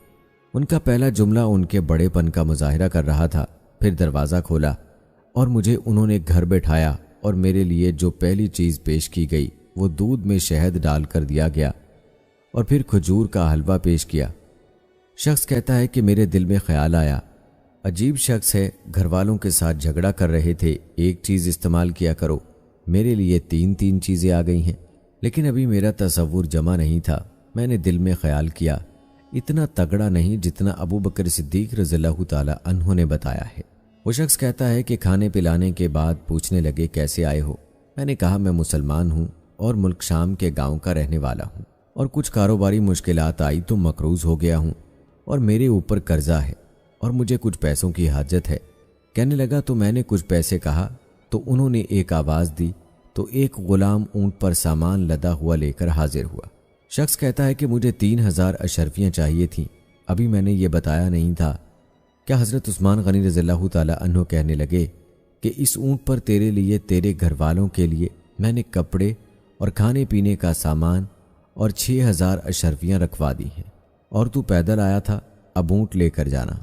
ان کا پہلا جملہ ان کے بڑے پن کا مظاہرہ کر رہا تھا۔ پھر دروازہ کھولا اور مجھے انہوں نے گھر بٹھایا اور میرے لیے جو پہلی چیز پیش کی گئی وہ دودھ میں شہد ڈال کر دیا گیا اور پھر کھجور کا حلوہ پیش کیا۔ شخص کہتا ہے کہ میرے دل میں خیال آیا، عجیب شخص ہے، گھر والوں کے ساتھ جھگڑا کر رہے تھے، ایک چیز استعمال کیا کرو، میرے لیے تین چیزیں آ گئی ہیں، لیکن ابھی میرا تصور جمع نہیں تھا۔ میں نے دل میں خیال کیا، اتنا تگڑا نہیں جتنا ابو بکر صدیق رضی اللہ تعالی عنہ نے بتایا ہے۔ وہ شخص کہتا ہے کہ کھانے پلانے کے بعد پوچھنے لگے کیسے آئے ہو؟ میں نے کہا میں مسلمان ہوں اور ملک شام کے گاؤں کا رہنے والا ہوں، اور کچھ کاروباری مشکلات آئی تو مقروض ہو گیا ہوں، اور میرے اوپر قرضہ ہے اور مجھے کچھ پیسوں کی حاجت ہے۔ کہنے لگا تو میں نے کچھ پیسے کہا تو انہوں نے ایک آواز دی تو ایک غلام اونٹ پر سامان لدا ہوا لے کر حاضر ہوا۔ شخص کہتا ہے کہ مجھے 3000 اشرفیاں چاہیے تھیں، ابھی میں نے یہ بتایا نہیں تھا۔ کیا حضرت عثمان غنی رضی اللہ تعالی عنہ کہنے لگے کہ اس اونٹ پر تیرے لیے، تیرے گھر والوں کے لیے میں نے کپڑے اور کھانے پینے کا سامان اور 6000 اشرفیاں رکھوا دی ہیں، اور تو پیدل آیا تھا، اب اونٹ لے کر جانا۔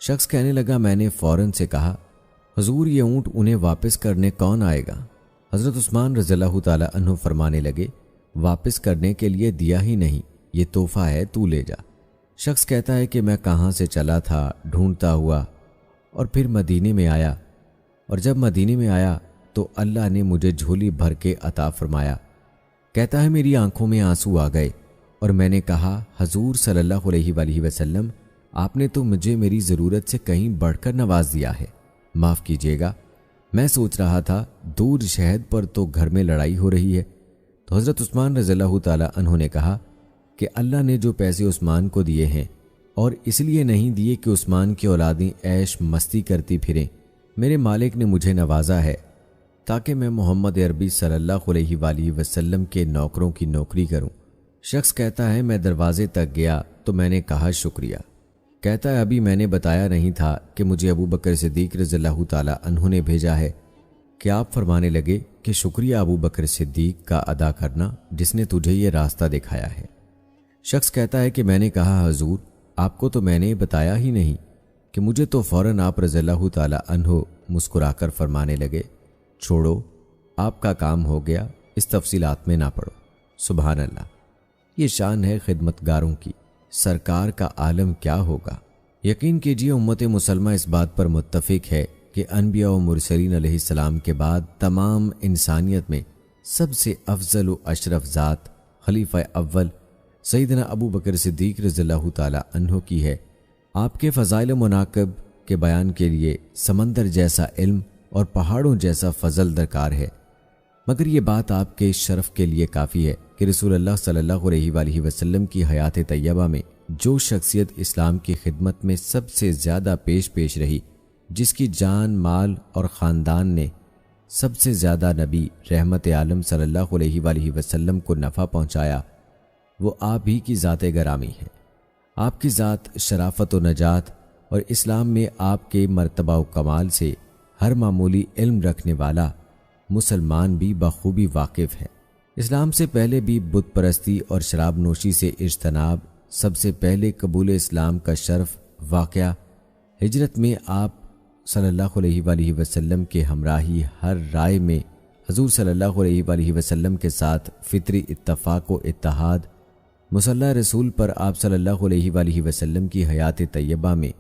شخص کہنے لگا میں نے فوراً سے کہا حضور یہ اونٹ انہیں واپس کرنے کون آئے گا؟ حضرت عثمان رضی اللہ تعالی عنہ فرمانے لگے واپس کرنے کے لیے دیا ہی نہیں، یہ تحفہ ہے، تو لے جا۔ شخص کہتا ہے کہ میں کہاں سے چلا تھا ڈھونڈتا ہوا اور پھر مدینے میں آیا، اور جب مدینے میں آیا تو اللہ نے مجھے جھولی بھر کے عطا فرمایا۔ کہتا ہے میری آنکھوں میں آنسو آ گئے اور میں نے کہا حضور صلی اللہ علیہ وآلہ وسلم آپ نے تو مجھے میری ضرورت سے کہیں بڑھ کر نواز دیا ہے، معاف کیجیے گا، میں سوچ رہا تھا دودھ شہد پر تو گھر میں لڑائی ہو رہی ہے۔ تو حضرت عثمان رضی اللہ تعالی عنہ نے کہا کہ اللہ نے جو پیسے عثمان کو دیے ہیں اور اس لیے نہیں دیے کہ عثمان کی اولادیں عیش مستی کرتی پھریں، میرے مالک نے مجھے نوازا ہے تاکہ میں محمد عربی صلی اللہ علیہ وآلہ وسلم کے نوکروں کی نوکری کروں۔ شخص کہتا ہے میں دروازے تک گیا تو میں نے کہا شکریہ۔ کہتا ہے ابھی میں نے بتایا نہیں تھا کہ مجھے ابو بکر صدیق رضی اللہ تعالی عنہ نے بھیجا ہے، کہ آپ فرمانے لگے کہ شکریہ ابو بکر صدیق کا ادا کرنا جس نے تجھے یہ راستہ دکھایا ہے۔ شخص کہتا ہے کہ میں نے کہا حضور آپ کو تو میں نے بتایا ہی نہیں، کہ مجھے تو فوراً آپ رضی اللہ تعالی عنہ مسکرا کر فرمانے لگے چھوڑو آپ کا کام ہو گیا، اس تفصیلات میں نہ پڑو۔ سبحان اللہ، یہ شان ہے خدمتگاروں کی، سرکار کا عالم کیا ہوگا۔ یقین کیجیے امت مسلمہ اس بات پر متفق ہے کہ انبیاء و مرسلین علیہ السلام کے بعد تمام انسانیت میں سب سے افضل و اشرف ذات خلیفہ اول سیدنا ابو بکر صدیق رضی اللہ تعالی عنہ کی ہے۔ آپ کے فضائل و مناقب کے بیان کے لیے سمندر جیسا علم اور پہاڑوں جیسا فضل درکار ہے، مگر یہ بات آپ کے شرف کے لیے کافی ہے کہ رسول اللہ صلی اللہ علیہ وآلہ وسلم کی حیات طیبہ میں جو شخصیت اسلام کی خدمت میں سب سے زیادہ پیش رہی، جس کی جان، مال اور خاندان نے سب سے زیادہ نبی رحمت عالم صلی اللہ علیہ وآلہ وسلم کو نفع پہنچایا، وہ آپ ہی کی ذات گرامی ہے۔ آپ کی ذات شرافت و نجات اور اسلام میں آپ کے مرتبہ و کمال سے ہر معمولی علم رکھنے والا مسلمان بھی بخوبی واقف ہے۔ اسلام سے پہلے بھی بت پرستی اور شراب نوشی سے اجتناب، سب سے پہلے قبول اسلام کا شرف واقعہ ہجرت میں آپ صلی اللہ علیہ وآلہ وسلم کے ہمراہی ہر رائے میں حضور صلی اللہ علیہ وآلہ وسلم کے ساتھ فطری اتفاق و اتحاد، مصلی رسول پر آپ صلی اللہ علیہ وآلہ وسلم کی حیات طیبہ میں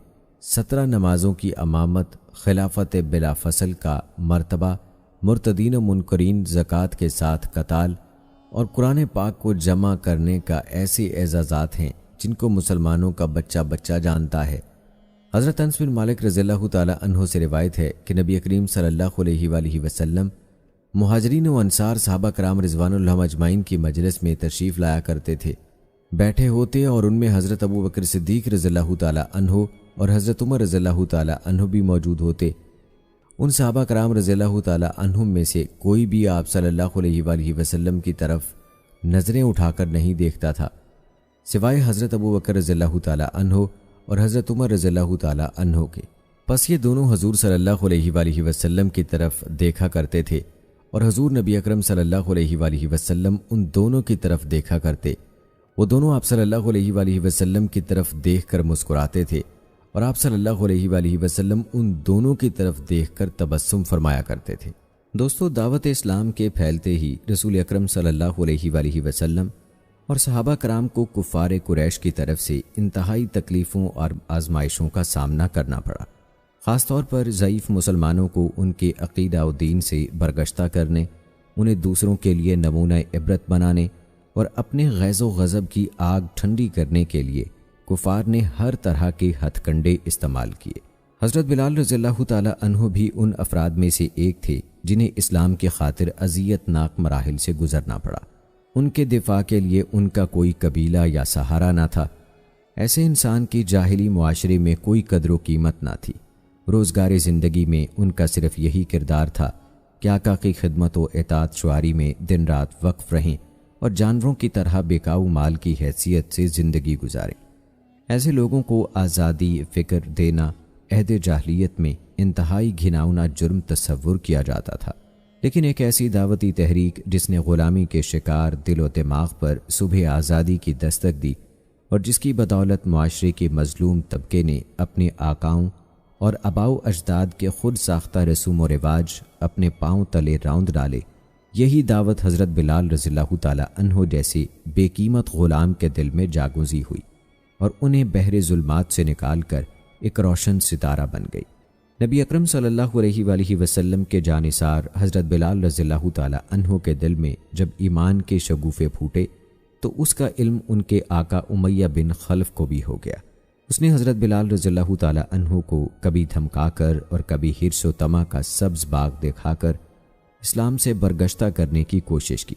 17 نمازوں کی امامت، خلافت بلا فصل کا مرتبہ، مرتدین و منکرین زکوٰۃ کے ساتھ قتال اور قرآن پاک کو جمع کرنے کا ایسے اعزازات ہیں جن کو مسلمانوں کا بچہ بچہ جانتا ہے۔ حضرت انس بن مالک رضی اللہ تعالی عنہ سے روایت ہے کہ نبی کریم صلی اللہ علیہ وآلہ وسلم مہاجرین و انصار صحابہ کرام رضوان اللہ اجمعین کی مجلس میں تشریف لایا کرتے تھے، بیٹھے ہوتے اور ان میں حضرت ابو بکر صدیق رضی اللہ تعالی عنہ اور حضرت عمر رضی اللہ تعالی عنہ بھی موجود ہوتے۔ ان صحابہ کرام رضی اللہ تعالی عنہم میں سے کوئی بھی آپ صلی اللہ علیہ وآلہ وسلم کی طرف نظریں اٹھا کر نہیں دیکھتا تھا سوائے حضرت ابو بکر رضی اللہ تعالی عنہ اور حضرت عمر رضی اللہ تعالی عنہ کے۔ پس یہ دونوں حضور صلی اللہ علیہ وآلہ وسلم کی طرف دیکھا کرتے تھے اور حضور نبی اکرم صلی اللہ علیہ وآلہ وسلم ان دونوں کی طرف دیکھا کرتے۔ وہ دونوں آپ صلی اللہ علیہ وآلہ وسلم کی طرف دیکھ کر مسکراتے تھے اور آپ صلی اللہ علیہ وآلہ وسلم ان دونوں کی طرف دیکھ کر تبسم فرمایا کرتے تھے۔ دوستو، دعوت اسلام کے پھیلتے ہی رسول اکرم صلی اللہ علیہ وآلہ وسلم اور صحابہ کرام کو کفار قریش کی طرف سے انتہائی تکلیفوں اور آزمائشوں کا سامنا کرنا پڑا۔ خاص طور پر ضعیف مسلمانوں کو ان کے عقیدہ و دین سے برگشتہ کرنے، انہیں دوسروں کے لیے نمونہ عبرت بنانے اور اپنے غیظ و غضب کی آگ ٹھنڈی کرنے کے لیے کفار نے ہر طرح کے ہتھ کنڈے استعمال کیے۔ حضرت بلال رضی اللہ تعالی عنہ بھی ان افراد میں سے ایک تھے جنہیں اسلام کی خاطر اذیت ناک مراحل سے گزرنا پڑا۔ ان کے دفاع کے لیے ان کا کوئی قبیلہ یا سہارا نہ تھا۔ ایسے انسان کی جاہلی معاشرے میں کوئی قدر و قیمت نہ تھی۔ روزگار زندگی میں ان کا صرف یہی کردار تھا کہ آقا کی خدمت و اطاعت شعاری میں دن رات وقف رہیں اور جانوروں کی طرح بیکاؤ مال کی حیثیت سے زندگی گزاریں۔ ایسے لوگوں کو آزادی فکر دینا عہد جاہلیت میں انتہائی گھناؤنا جرم تصور کیا جاتا تھا، لیکن ایک ایسی دعوتی تحریک جس نے غلامی کے شکار دل و دماغ پر صبح آزادی کی دستک دی اور جس کی بدولت معاشرے کے مظلوم طبقے نے اپنے آقاؤں اور آباؤ اجداد کے خود ساختہ رسوم و رواج اپنے پاؤں تلے راؤند ڈالے، یہی دعوت حضرت بلال رضی اللہ تعالی عنہ جیسے بے قیمت غلام کے دل میں جاگوزی ہوئی اور انہیں بحر ظلمات سے نکال کر ایک روشن ستارہ بن گئی۔ نبی اکرم صلی اللہ علیہ وآلہ وسلم کے جانثار حضرت بلال رضی اللہ تعالی عنہ کے دل میں جب ایمان کے شگوفے پھوٹے تو اس کا علم ان کے آقا امیہ بن خلف کو بھی ہو گیا۔ اس نے حضرت بلال رضی اللہ تعالی عنہ کو کبھی دھمکا کر اور کبھی حرص و طمع کا سبز باغ دکھا کر اسلام سے برگشتہ کرنے کی کوشش کی،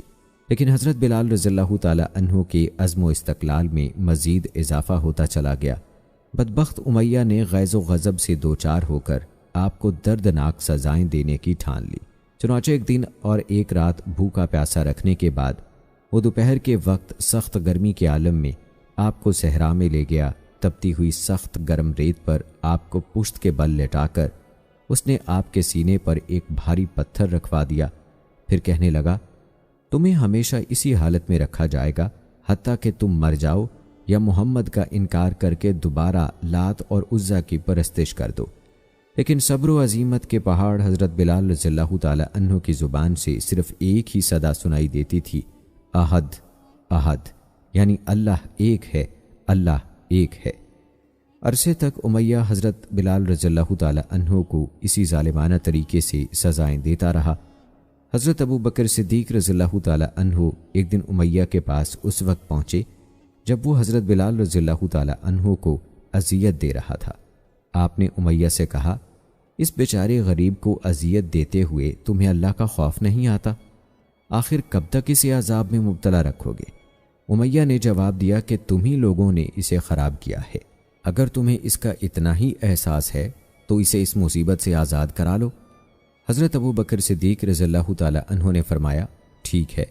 لیکن حضرت بلال رضی اللہ تعالی عنہ کے عزم و استقلال میں مزید اضافہ ہوتا چلا گیا۔ بدبخت امیہ نے غیظ و غضب سے دوچار ہو کر آپ کو دردناک سزائیں دینے کی ٹھان لی۔ چنانچہ ایک دن اور ایک رات بھوکا پیاسا رکھنے کے بعد وہ دوپہر کے وقت سخت گرمی کے عالم میں آپ کو صحرا میں لے گیا۔ تپتی ہوئی سخت گرم ریت پر آپ کو پشت کے بل لٹا کر اس نے آپ کے سینے پر ایک بھاری پتھر رکھوا دیا، پھر کہنے لگا، تمہیں ہمیشہ اسی حالت میں رکھا جائے گا حتیٰ کہ تم مر جاؤ یا محمد کا انکار کر کے دوبارہ لات اور عزا کی پرستش کر دو۔ لیکن صبر و عزیمت کے پہاڑ حضرت بلال رضی اللہ تعالی عنہ کی زبان سے صرف ایک ہی صدا سنائی دیتی تھی، احد احد، یعنی اللہ ایک ہے، اللہ ایک ہے۔ عرصے تک امیہ حضرت بلال رضی اللہ تعالی عنہ کو اسی ظالمانہ طریقے سے سزائیں دیتا رہا۔ حضرت ابو بکر صدیق رضی اللہ تعالی عنہ ایک دن امیہ کے پاس اس وقت پہنچے جب وہ حضرت بلال رضی اللہ تعالی عنہ کو اذیت دے رہا تھا۔ آپ نے امیہ سے کہا، اس بیچارے غریب کو اذیت دیتے ہوئے تمہیں اللہ کا خوف نہیں آتا؟ آخر کب تک اسے عذاب میں مبتلا رکھو گے؟ امیہ نے جواب دیا کہ تم ہی لوگوں نے اسے خراب کیا ہے، اگر تمہیں اس کا اتنا ہی احساس ہے تو اسے اس مصیبت سے آزاد کرا لو۔ حضرت ابو بکر صدیق رضی اللہ تعالی عنہ نے فرمایا، ٹھیک ہے،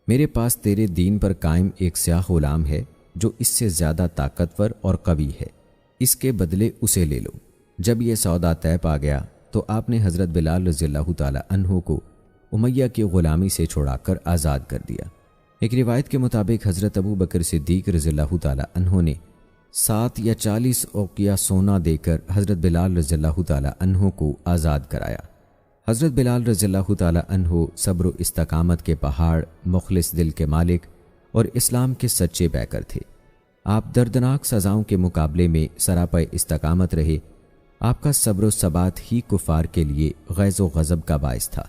میرے پاس تیرے دین پر قائم ایک سیاہ غلام ہے جو اس سے زیادہ طاقتور اور قوی ہے، اس کے بدلے اسے لے لو۔ جب یہ سودا طے پا گیا تو آپ نے حضرت بلال رضی اللہ تعالی عنہ کو امیہ کی غلامی سے چھڑا کر آزاد کر دیا۔ ایک روایت کے مطابق حضرت ابو بکر صدیق رضی اللہ تعالی عنہ نے 7 یا 40 اوقیہ سونا دے کر حضرت بلال رضی اللہ تعالی عنہ کو آزاد کرایا۔ حضرت بلال رضی اللہ تعالی عنہ صبر و استقامت کے پہاڑ، مخلص دل کے مالک اور اسلام کے سچے پیکر تھے۔ آپ دردناک سزاؤں کے مقابلے میں سراپے استقامت رہے۔ آپ کا صبر و ثبات ہی کفار کے لیے غیظ و غضب کا باعث تھا۔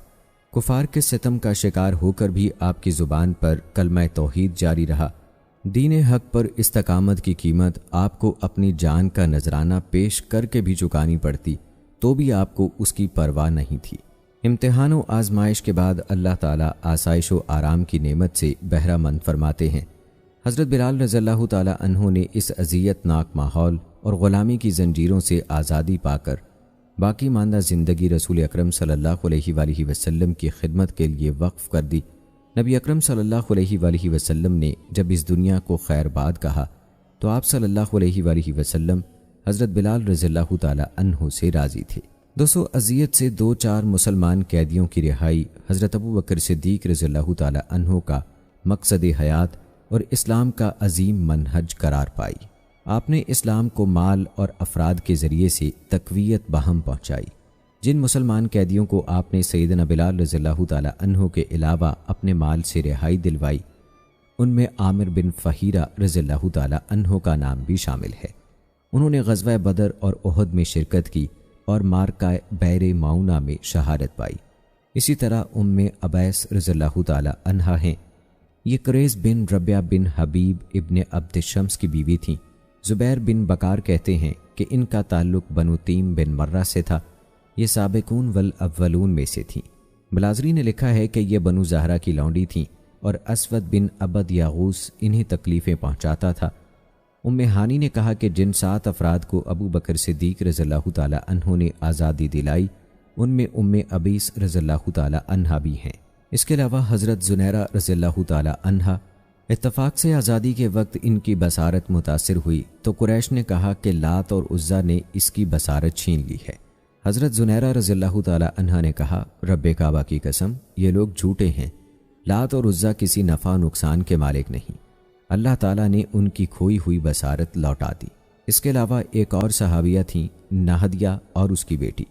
کفار کے ستم کا شکار ہو کر بھی آپ کی زبان پر کلمہ توحید جاری رہا۔ دین حق پر استقامت کی قیمت آپ کو اپنی جان کا نذرانہ پیش کر کے بھی چکانی پڑتی تو بھی آپ کو اس کی پرواہ نہیں تھی۔ امتحان و آزمائش کے بعد اللہ تعالیٰ آسائش و آرام کی نعمت سے بہرہ مند فرماتے ہیں۔ حضرت بلال رضی اللہ تعالیٰ عنہ نے اس اذیت ناک ماحول اور غلامی کی زنجیروں سے آزادی پا کر باقی ماندہ زندگی رسول اکرم صلی اللہ علیہ وآلہ وسلم کی خدمت کے لیے وقف کر دی۔ نبی اکرم صلی اللہ علیہ وآلہ وسلم نے جب اس دنیا کو خیر باد کہا تو آپ صلی اللہ علیہ وآلہ وسلم حضرت بلال رضی اللہ تعالی عنہ سے راضی تھے۔ دوستو، اذیت سے 2-4 مسلمان قیدیوں کی رہائی حضرت ابو بکر صدیق رضی اللہ تعالی عنہ کا مقصد حیات اور اسلام کا عظیم منہج قرار پائی۔ آپ نے اسلام کو مال اور افراد کے ذریعے سے تقویت بہم پہنچائی۔ جن مسلمان قیدیوں کو آپ نے سیدنا بلال رضی اللہ تعالی عنہ کے علاوہ اپنے مال سے رہائی دلوائی، ان میں عامر بن فہیرہ رضی اللہ تعالی عنہ کا نام بھی شامل ہے۔ انہوں نے غزوہ بدر اور احد میں شرکت کی اور مارکہ بئر معونہ میں شہادت پائی۔ اسی طرح عبیس رضی اللہ تعالی عنہا ہیں۔ یہ قریظ بن ربیہ بن حبیب ابن عبد شمس کی بیوی تھیں۔ زبیر بن بکار کہتے ہیں کہ ان کا تعلق بنو تیم بن مرہ سے تھا۔ یہ سابقون والاولون میں سے تھیں۔ بلازری نے لکھا ہے کہ یہ بنو زہرہ کی لونڈی تھیں اور اسود بن عبد یاغوس انہیں تکلیفیں پہنچاتا تھا۔ ہانی نے کہا کہ جن 7 افراد کو ابو بکر صدیق رضی اللہ تعالی عنہ نے آزادی دلائی، ان میں ابیس رضی اللہ تعالی عنہا بھی ہیں۔ اس کے علاوہ حضرت زنیرہ رضی اللہ تعالی عنہا، اتفاق سے آزادی کے وقت ان کی بصارت متاثر ہوئی تو قریش نے کہا کہ لات اور عزا نے اس کی بصارت چھین لی ہے۔ حضرت زنیرہ رضی اللہ تعالی عنہا نے کہا، رب کعبہ کی قسم، یہ لوگ جھوٹے ہیں، لات اور عزا کسی نفع نقصان کے مالک نہیں، اللہ تعالیٰ نے ان کی کھوئی ہوئی بصارت لوٹا دی۔ اس کے علاوہ ایک اور صحابیہ تھیں، نہدیہ اور اس کی بیٹی،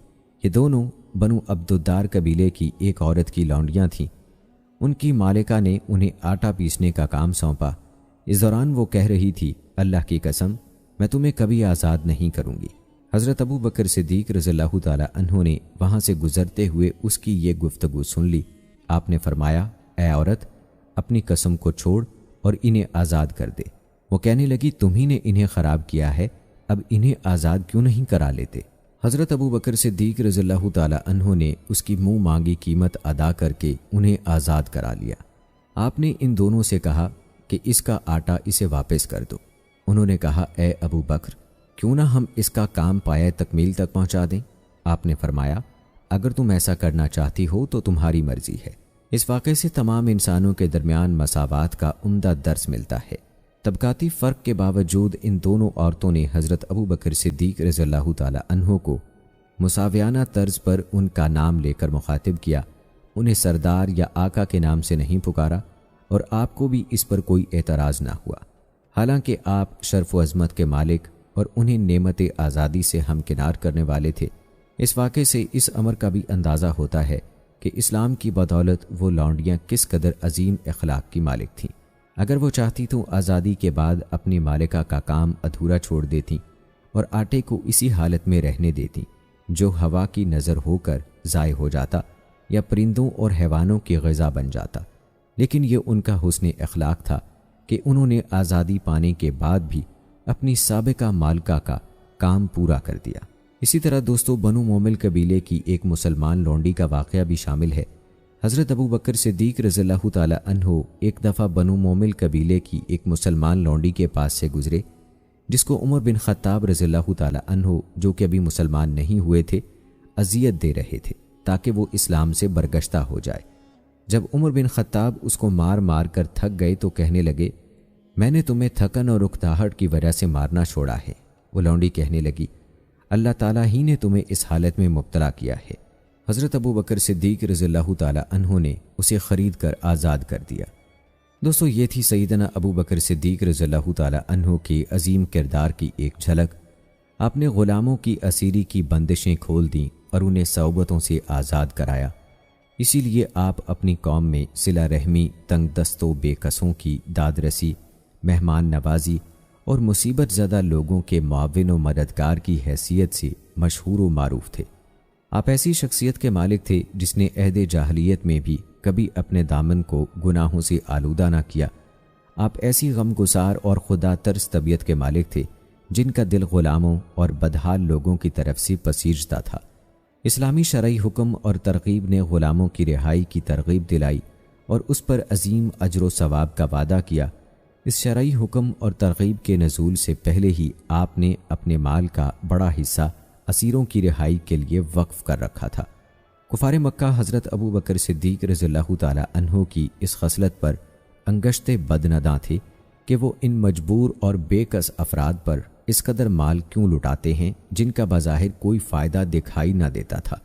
یہ دونوں بنو عبدالدار قبیلے کی ایک عورت کی لونڈیاں تھیں۔ ان کی مالکہ نے انہیں آٹا پیسنے کا کام سونپا۔ اس دوران وہ کہہ رہی تھی، اللہ کی قسم، میں تمہیں کبھی آزاد نہیں کروں گی۔ حضرت ابو بکر صدیق رضی اللہ تعالی عنہ نے وہاں سے گزرتے ہوئے اس کی یہ گفتگو سن لی۔ آپ نے فرمایا، اے عورت، اپنی قسم کو چھوڑ اور انہیں آزاد کر دے۔ وہ کہنے لگی، تمہیں نے انہیں خراب کیا ہے، اب انہیں آزاد کیوں نہیں کرا لیتے؟ حضرت ابو بکر صدیق رضی اللہ تعالی عنہ نے اس کی منہ مانگی قیمت ادا کر کے انہیں آزاد کرا لیا۔ آپ نے ان دونوں سے کہا کہ اس کا آٹا اسے واپس کر دو۔ انہوں نے کہا، اے ابو بکر، کیوں نہ ہم اس کا کام پایہ تکمیل تک پہنچا دیں؟ آپ نے فرمایا، اگر تم ایسا کرنا چاہتی ہو تو تمہاری مرضی ہے۔ اس واقعے سے تمام انسانوں کے درمیان مساوات کا عمدہ درس ملتا ہے۔ طبقاتی فرق کے باوجود ان دونوں عورتوں نے حضرت ابو بکر صدیق رضی اللہ تعالی عنہ کو مساویانہ طرز پر ان کا نام لے کر مخاطب کیا، انہیں سردار یا آقا کے نام سے نہیں پکارا، اور آپ کو بھی اس پر کوئی اعتراض نہ ہوا، حالانکہ آپ شرف و عظمت کے مالک اور انہیں نعمت آزادی سے ہمکنار کرنے والے تھے۔ اس واقعے سے اس امر کا بھی اندازہ ہوتا ہے کہ اسلام کی بدولت وہ لونڈیاں کس قدر عظیم اخلاق کی مالک تھیں۔ اگر وہ چاہتی تو آزادی کے بعد اپنی مالکہ کا کام ادھورا چھوڑ دیتی اور آٹے کو اسی حالت میں رہنے دیتی جو ہوا کی نظر ہو کر ضائع ہو جاتا یا پرندوں اور حیوانوں کی غذا بن جاتا، لیکن یہ ان کا حسن اخلاق تھا کہ انہوں نے آزادی پانے کے بعد بھی اپنی سابقہ مالکہ کا کام پورا کر دیا۔ اسی طرح دوستو، بنو مومل قبیلے کی ایک مسلمان لونڈی کا واقعہ بھی شامل ہے۔ حضرت ابو بکر صدیق رضی اللہ تعالی عنہ ایک دفعہ بنو مومل قبیلے کی ایک مسلمان لونڈی کے پاس سے گزرے، جس کو عمر بن خطاب رضی اللہ تعالی عنہ، جو کہ ابھی مسلمان نہیں ہوئے تھے، اذیت دے رہے تھے تاکہ وہ اسلام سے برگشتہ ہو جائے۔ جب عمر بن خطاب اس کو مار مار کر تھک گئے تو کہنے لگے، میں نے تمہیں تھکن اور رکتاہٹ کی وجہ سے مارنا چھوڑا ہے۔ وہ لونڈی کہنے لگی، اللہ تعالیٰ ہی نے تمہیں اس حالت میں مبتلا کیا ہے۔ حضرت ابو بکر صدیق رضی اللہ تعالی عنہ نے اسے خرید کر آزاد کر دیا۔ دوستو، یہ تھی سیدنا ابو بکر صدیق رضی اللہ تعالی عنہ کے عظیم کردار کی ایک جھلک۔ آپ نے غلاموں کی اسیری کی بندشیں کھول دیں اور انہیں صعوبتوں سے آزاد کرایا۔ اسی لیے آپ اپنی قوم میں صلہ رحمی، تنگ دستوں بے کسوں کی داد رسی، مہمان نوازی اور مصیبت زدہ لوگوں کے معاون و مددگار کی حیثیت سے مشہور و معروف تھے۔ آپ ایسی شخصیت کے مالک تھے جس نے عہد جاہلیت میں بھی کبھی اپنے دامن کو گناہوں سے آلودہ نہ کیا۔ آپ ایسی غمگسار اور خدا ترس طبیعت کے مالک تھے جن کا دل غلاموں اور بدحال لوگوں کی طرف سے پسیجتا تھا۔ اسلامی شرعی حکم اور ترغیب نے غلاموں کی رہائی کی ترغیب دلائی اور اس پر عظیم اجر و ثواب کا وعدہ کیا۔ اس شرعی حکم اور ترغیب کے نزول سے پہلے ہی آپ نے اپنے مال کا بڑا حصہ اسیروں کی رہائی کے لیے وقف کر رکھا تھا۔ کفار مکہ حضرت ابو بکر صدیق رضی اللہ تعالی عنہ کی اس خصلت پر انگشتے بدنداں تھے کہ وہ ان مجبور اور بے کس افراد پر اس قدر مال کیوں لٹاتے ہیں جن کا بظاہر کوئی فائدہ دکھائی نہ دیتا تھا،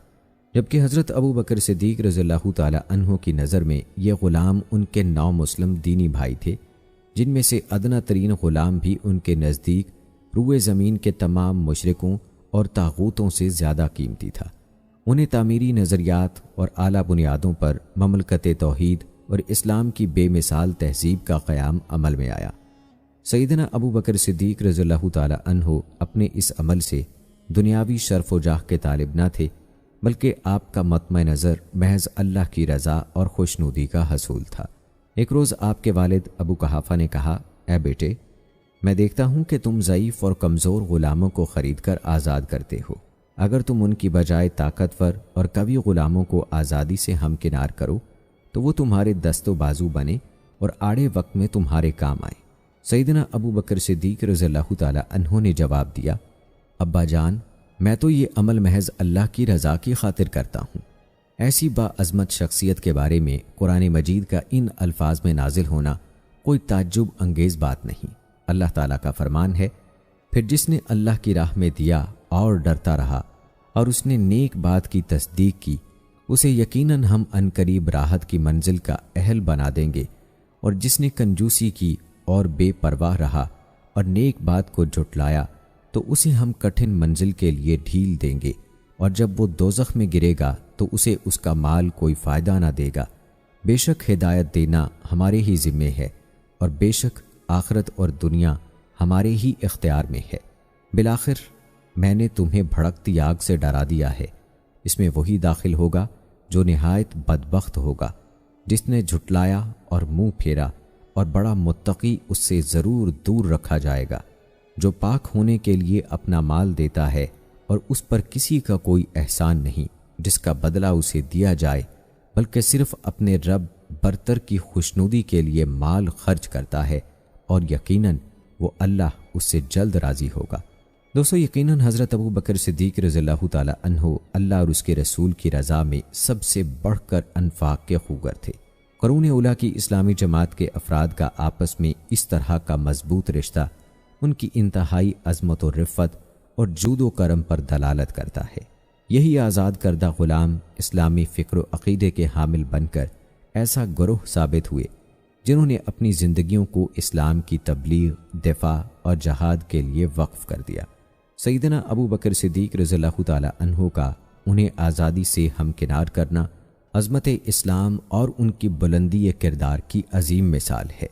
جبکہ حضرت ابو بکر صدیق رضی اللہ تعالی عنہ کی نظر میں یہ غلام ان کے 9 مسلم دینی بھائی تھے، جن میں سے ادنا ترین غلام بھی ان کے نزدیک روئے زمین کے تمام مشرکوں اور طاغوتوں سے زیادہ قیمتی تھا۔ انہیں تعمیری نظریات اور اعلیٰ بنیادوں پر مملکت توحید اور اسلام کی بے مثال تہذیب کا قیام عمل میں آیا۔ سیدنا ابو بکر صدیق رضی اللہ تعالی عنہ اپنے اس عمل سے دنیاوی شرف و جاہ کے طالب نہ تھے، بلکہ آپ کا مطمع نظر محض اللہ کی رضا اور خوشنودی کا حصول تھا۔ ایک روز آپ کے والد ابو قحافہ نے کہا، اے بیٹے، میں دیکھتا ہوں کہ تم ضعیف اور کمزور غلاموں کو خرید کر آزاد کرتے ہو۔ اگر تم ان کی بجائے طاقتور اور قوی غلاموں کو آزادی سے ہمکنار کرو تو وہ تمہارے دست و بازو بنے اور آڑے وقت میں تمہارے کام آئیں۔ سیدنا ابو بکر صدیق رضی اللہ تعالی عنہ نے جواب دیا، ابا جان، میں تو یہ عمل محض اللہ کی رضا کی خاطر کرتا ہوں۔ ایسی باعظمت شخصیت کے بارے میں قرآن مجید کا ان الفاظ میں نازل ہونا کوئی تعجب انگیز بات نہیں۔ اللہ تعالیٰ کا فرمان ہے، پھر جس نے اللہ کی راہ میں دیا اور ڈرتا رہا اور اس نے نیک بات کی تصدیق کی، اسے یقیناً ہم عنقریب راحت کی منزل کا اہل بنا دیں گے، اور جس نے کنجوسی کی اور بے پرواہ رہا اور نیک بات کو جھٹلایا تو اسے ہم کٹھن منزل کے لیے ڈھیل دیں گے، اور جب وہ دوزخ میں گرے گا تو اسے اس کا مال کوئی فائدہ نہ دے گا۔ بے شک ہدایت دینا ہمارے ہی ذمے ہے، اور بے شک آخرت اور دنیا ہمارے ہی اختیار میں ہے۔ بالآخر میں نے تمہیں بھڑکتی آگ سے ڈرا دیا ہے، اس میں وہی داخل ہوگا جو نہایت بدبخت ہوگا، جس نے جھٹلایا اور منہ پھیرا، اور بڑا متقی اس سے ضرور دور رکھا جائے گا۔ جو پاک ہونے کے لیے اپنا مال دیتا ہے اور اس پر کسی کا کوئی احسان نہیں جس کا بدلہ اسے دیا جائے، بلکہ صرف اپنے رب برتر کی خوشنودی کے لیے مال خرچ کرتا ہے، اور یقیناً وہ اللہ اس سے جلد راضی ہوگا۔ دوستو، یقیناً حضرت ابو بکر صدیق رضی اللہ تعالی عنہ اللہ اور اس کے رسول کی رضا میں سب سے بڑھ کر انفاق کے خوگر تھے۔ قرون اولیٰ کی اسلامی جماعت کے افراد کا آپس میں اس طرح کا مضبوط رشتہ ان کی انتہائی عظمت و رفت اور جود و کرم پر دلالت کرتا ہے۔ یہی آزاد کردہ غلام اسلامی فکر و عقیدے کے حامل بن کر ایسا گروہ ثابت ہوئے جنہوں نے اپنی زندگیوں کو اسلام کی تبلیغ، دفاع اور جہاد کے لیے وقف کر دیا۔ سیدنا ابو بکر صدیق رضی اللہ تعالی عنہ کا انہیں آزادی سے ہمکنار کرنا عظمت اسلام اور ان کی بلندی کردار کی عظیم مثال ہے۔